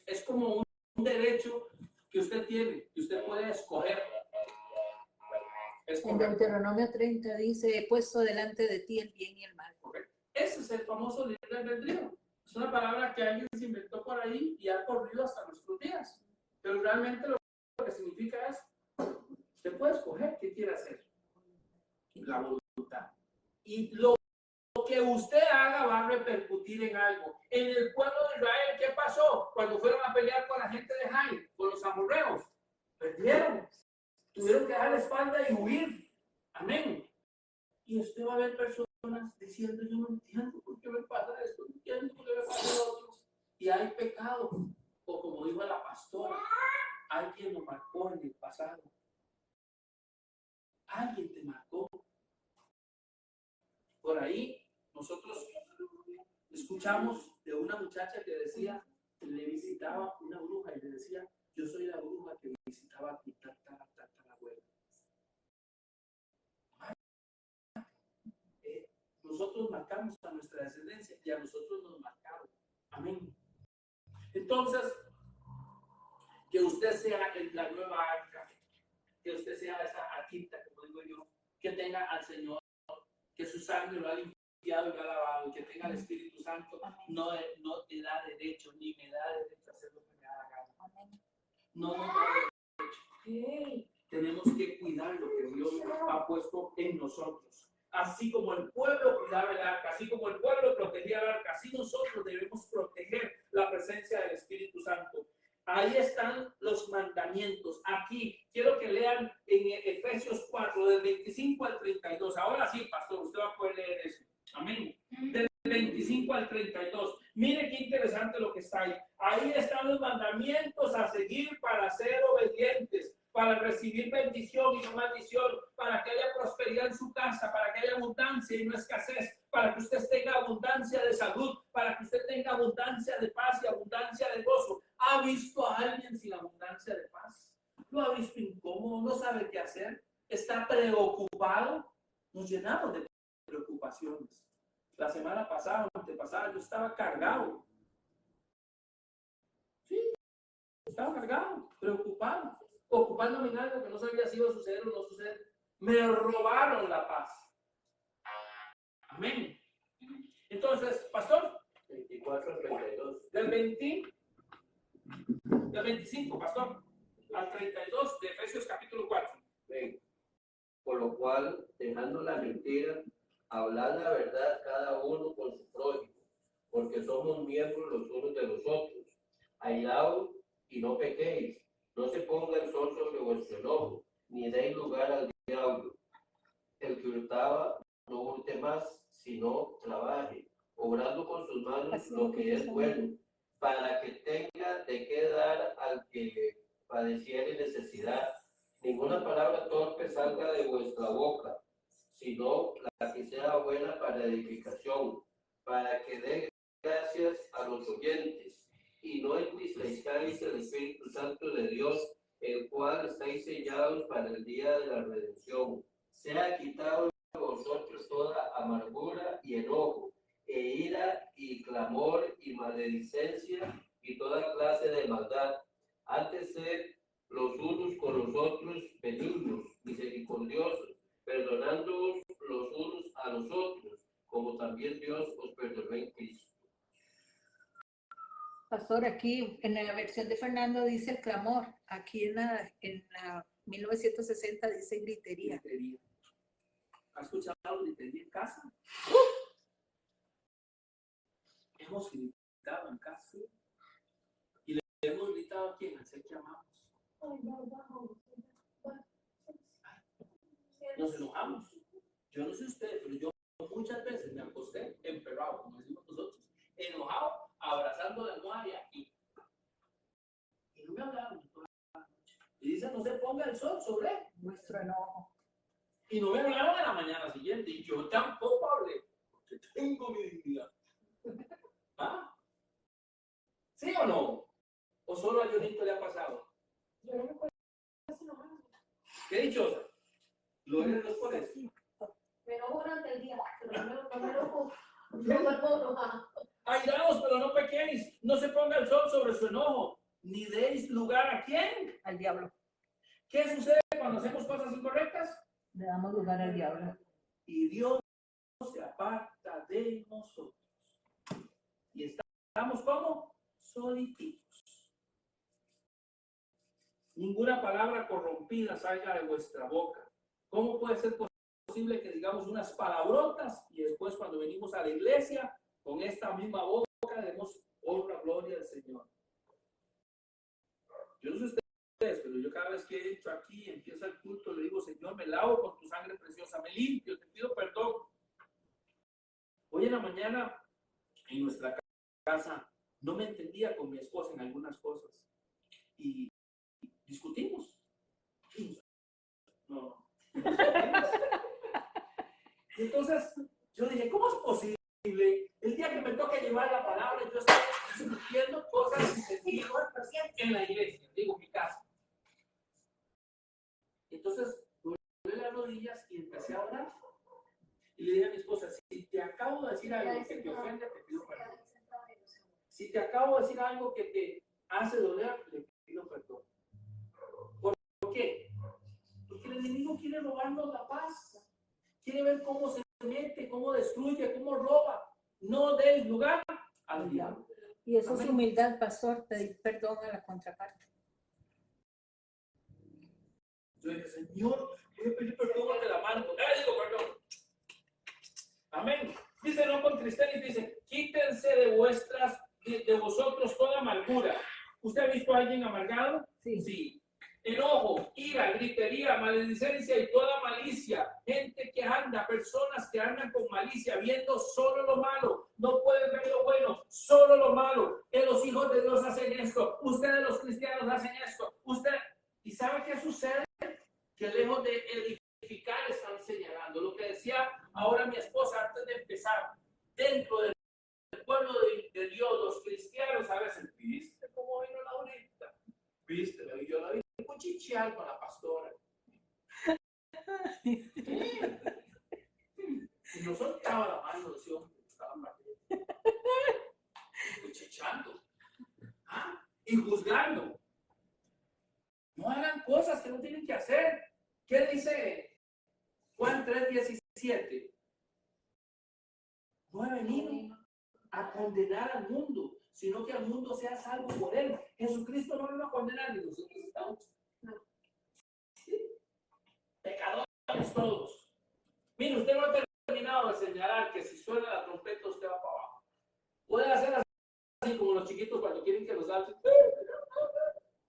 Es como un derecho que usted tiene, que usted puede escoger. En Deuteronomio 30 dice, he puesto delante de ti el bien y el mal. Correcto. Ese es el famoso libre albedrío. Es una palabra que alguien se inventó por ahí y ha corrido hasta nuestros días. Pero realmente lo que significa es, usted puede escoger qué quiere hacer. La voluntad. Y lo que usted haga va a repercutir en algo. En el pueblo de Israel, ¿qué pasó? Cuando fueron a pelear con la gente de Jai, con los amorreos, perdieron. Tuvieron que dar la espalda y huir. Amén. Y usted va a ver personas diciendo, yo no entiendo por qué me pasa esto, no entiendo por qué me pasa lo otro. Y hay pecado. O como dijo la pastora, alguien lo marcó en el pasado. Alguien te marcó. Por ahí nosotros escuchamos de una muchacha que decía, le visitaba una bruja y le decía, yo soy la bruja que visitaba a tu tatarabuela. Nosotros marcamos a nuestra descendencia y a nosotros nos marcaron. Amén. Entonces, que usted sea la nueva arca, que usted sea esa arquita, como digo yo, que tenga al Señor, que su sangre lo ha limpiado y lo ha lavado, que tenga el Espíritu Santo, no te da derecho, ni me da derecho a hacer lo que me da la gana. No me da derecho. Tenemos que cuidar lo que Dios ha puesto en nosotros. Así como el pueblo cuidaba el arca, así como el pueblo protegía el arca, así nosotros debemos proteger la presencia del Espíritu Santo. Ahí están los mandamientos. Aquí quiero que lean en Efesios 4, del 25 al 32. Ahora sí, pastor, usted va a poder leer eso. Amén. Del 25 al 32. Mire qué interesante lo que está ahí. Ahí están los mandamientos a seguir para ser obedientes, para recibir bendición y no maldición, para que haya prosperidad en su casa, para que haya abundancia y no escasez, para que usted tenga abundancia de salud, para que usted tenga abundancia de paz y abundancia de gozo. ¿Ha visto a alguien sin abundancia de paz? ¿Lo ha visto incómodo? ¿No sabe qué hacer? ¿Está preocupado? Nos llenamos de preocupaciones. La semana pasada, antepasada, yo estaba cargado. Sí, estaba cargado, preocupado, ocupándome en algo que no sabía si iba a suceder o no suceder. Me robaron la paz. Amén. Entonces, pastor, 24 al 32. del 25, pastor, al 32 de Efesios capítulo 4. Ven. Por lo cual, dejando la mentira, hablad la verdad cada uno con su prójimo, porque somos miembros los unos de los otros. Airaos y no pequéis, no se ponga el sol sobre vuestro enojo, ni deis lugar al diablo. El que hurtaba, no hurte más, sino trabaje, obrando con sus manos lo que es bueno, para que tenga de qué dar al que padeciere necesidad. Ninguna palabra torpe salga de vuestra boca, sino la que sea buena para edificación, para que dé gracias a los oyentes, y no entristezcáis el Espíritu Santo de Dios, el cual estáis sellados para el día de la redención. Sea quitado de vosotros toda amargura y enojo, e ira y clamor y maledicencia y toda clase de maldad. Antes sed los unos con los otros benignos, misericordiosos, perdonándoos los unos a los otros, como también Dios os perdonó en Cristo. Pastor, aquí en la versión de Fernando dice el clamor. Aquí en la 1960 dice gritería. Gritería. ¿Has escuchado gritería en casa? Hemos gritado en casa. Y le hemos gritado a quién, al ser que amamos. Nos enojamos. Yo no sé ustedes, pero yo muchas veces me acosté emperrado, como decimos nosotros, enojado, abrazando la almohada y aquí. Y no me hablaron toda la noche. Y dice, no se ponga el sol sobre Nuestro enojo. y no me hablaron a la mañana siguiente. Y yo tampoco hablé, porque tengo mi dignidad. ¿Ah? ¿Sí o no? ¿O solo a Jonito le ha pasado? Yo no me acuerdo casi nomás. ¿Qué dichosa? Gloria a Dios por eso. Me enojo durante el día, pero no me enojo. No me enojo. Airaos, pero no pequéis. No se ponga el sol sobre su enojo. Ni deis lugar a quién. Al diablo. ¿Qué sucede cuando hacemos cosas incorrectas? Le damos lugar al diablo. Y Dios se aparta de nosotros. Y estamos como solititos. Ninguna palabra corrompida salga de vuestra boca. ¿Cómo puede ser posible que digamos unas palabrotas y después cuando venimos a la iglesia con esta misma boca demos honra, gloria al Señor? Yo no sé ustedes, pero yo cada vez que he hecho aquí, empieza el culto, le digo, Señor, me lavo con tu sangre preciosa, me limpio, te pido perdón. Hoy en la mañana, en nuestra casa, no me entendía con mi esposa en algunas cosas. Y discutimos. No. Y entonces, yo dije, ¿cómo es posible? El día que me toque llevar la palabra, yo estoy discutiendo cosas sin sentido en la iglesia, digo, mi casa. Entonces, doblé las rodillas y empecé a orar. Y le dije a mi esposa, si te acabo de decir algo que te ofende, te pido perdón. Si te acabo de decir algo que te hace doler, le pido perdón. ¿Por qué? Porque el enemigo quiere robarnos la paz. Quiere ver cómo se mete, cómo destruye, cómo roba. No des lugar al diablo. Y eso Amén. es humildad, pastor, pedir perdón a la contraparte. Yo dije, Señor, voy a pedir perdón de la mano. Digo perdón. Amén. Dice, no contristéis, dice, quítense de vosotros toda amargura. ¿Usted ha visto a alguien amargado? Sí. Sí. Enojo, ira, gritería, maledicencia y toda malicia. Gente que anda, personas que andan con malicia, viendo solo lo malo. No pueden ver lo bueno, solo lo malo. Que los hijos de Dios hacen esto. Ustedes los cristianos hacen esto. ¿Y sabe qué sucede? Que lejos de edificar están señalando. Lo que decía ahora mi esposa antes de empezar. Dentro del pueblo de Dios, los cristianos a veces, ¿viste cómo vino la ahorita? ¿Viste? Yo la vi cuchichear con la pastora. Y no soltaba la mano de ese hombre que estaba cuchicheando. Y juzgando. No hagan cosas que no tienen que hacer. ¿Qué dice Juan 3:17? No he venido a condenar al mundo, sino que al mundo sea salvo por él. Jesucristo no vino a condenar, ni nosotros estamos. ¿Sí? Pecadores todos. Mire, usted no ha terminado de señalar que si suena la trompeta usted va para abajo. Puede hacer así como los chiquitos cuando quieren que los alcen.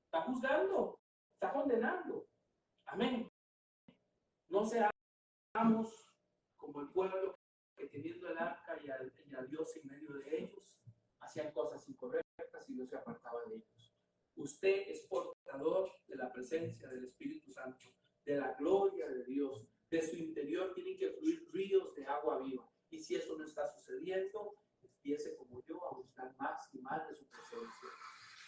Está juzgando, está condenando. Amén. No seamos como el pueblo que teniendo el arca y a Dios en medio de ellos, hacían cosas incorrectas y Dios se apartaba de ellos. Usted es portador de la presencia del Espíritu Santo, de la gloria de Dios. De su interior tienen que fluir ríos de agua viva. Y si eso no está sucediendo, empiece como yo a buscar más y más de su presencia.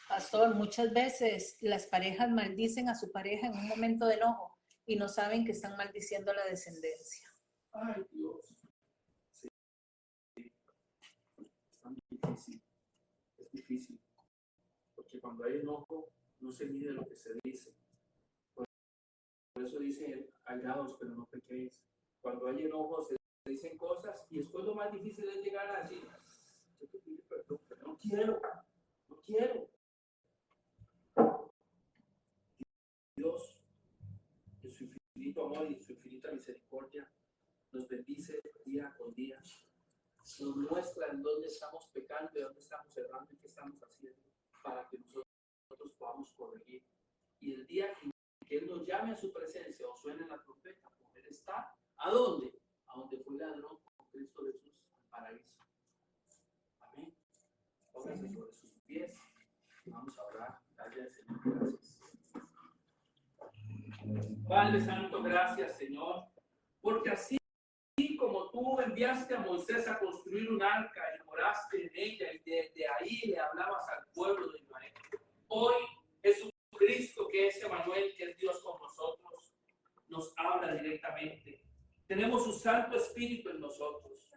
Pastor, muchas veces las parejas maldicen a su pareja en un momento de enojo y no saben que están maldiciendo a la descendencia. Ay, Dios. Sí. Es tan difícil. Es difícil. Porque cuando hay enojo, no se mide lo que se dice. Por eso dice, hallaos, pero no pequéis. Cuando hay enojo, se dicen cosas y después lo más difícil es llegar a decir, yo te pido perdón, pero no quiero. quiero. Dios, en su infinito amor y en su infinita misericordia, nos bendice día con día. Nos muestra en dónde estamos pecando, y dónde estamos errando y qué estamos haciendo, para que nosotros podamos corregir. Y el día que Él nos llame a su presencia o suene la trompeta, poder estar, ¿a dónde? A donde fue ladrón con Cristo Jesús, al paraíso. Amén. Pónganse sobre sus pies. Vamos a orar. Dale al Señor gracias. Padre Santo, gracias, Señor, porque así como tú enviaste a Moisés a construir un arca y moraste en ella y de ahí le hablabas al pueblo de Israel, hoy Jesucristo, que es Emmanuel, que es Dios con nosotros, nos habla directamente. Tenemos su Santo Espíritu en nosotros.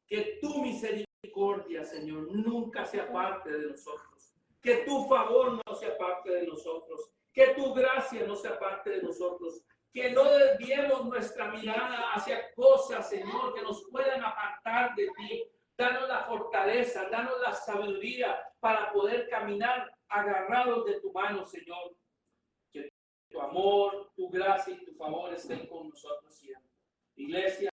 Que tu misericordia, Señor, nunca se aparte de nosotros. Que tu favor no se aparte de nosotros. Que tu gracia no se aparte de nosotros. Que no desviemos nuestra mirada hacia cosas, Señor, que nos puedan apartar de ti. Danos la fortaleza, danos la sabiduría para poder caminar agarrados de tu mano, Señor. Que tu amor, tu gracia y tu favor estén con nosotros siempre. Iglesia,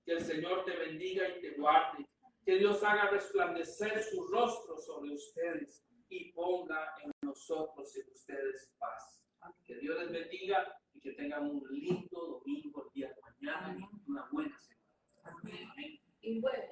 que el Señor te bendiga y te guarde. Que Dios haga resplandecer su rostro sobre ustedes y ponga en nosotros y en ustedes paz. Que Dios les bendiga y que tengan un lindo domingo el día de mañana y una buena semana. Amén. Y bueno.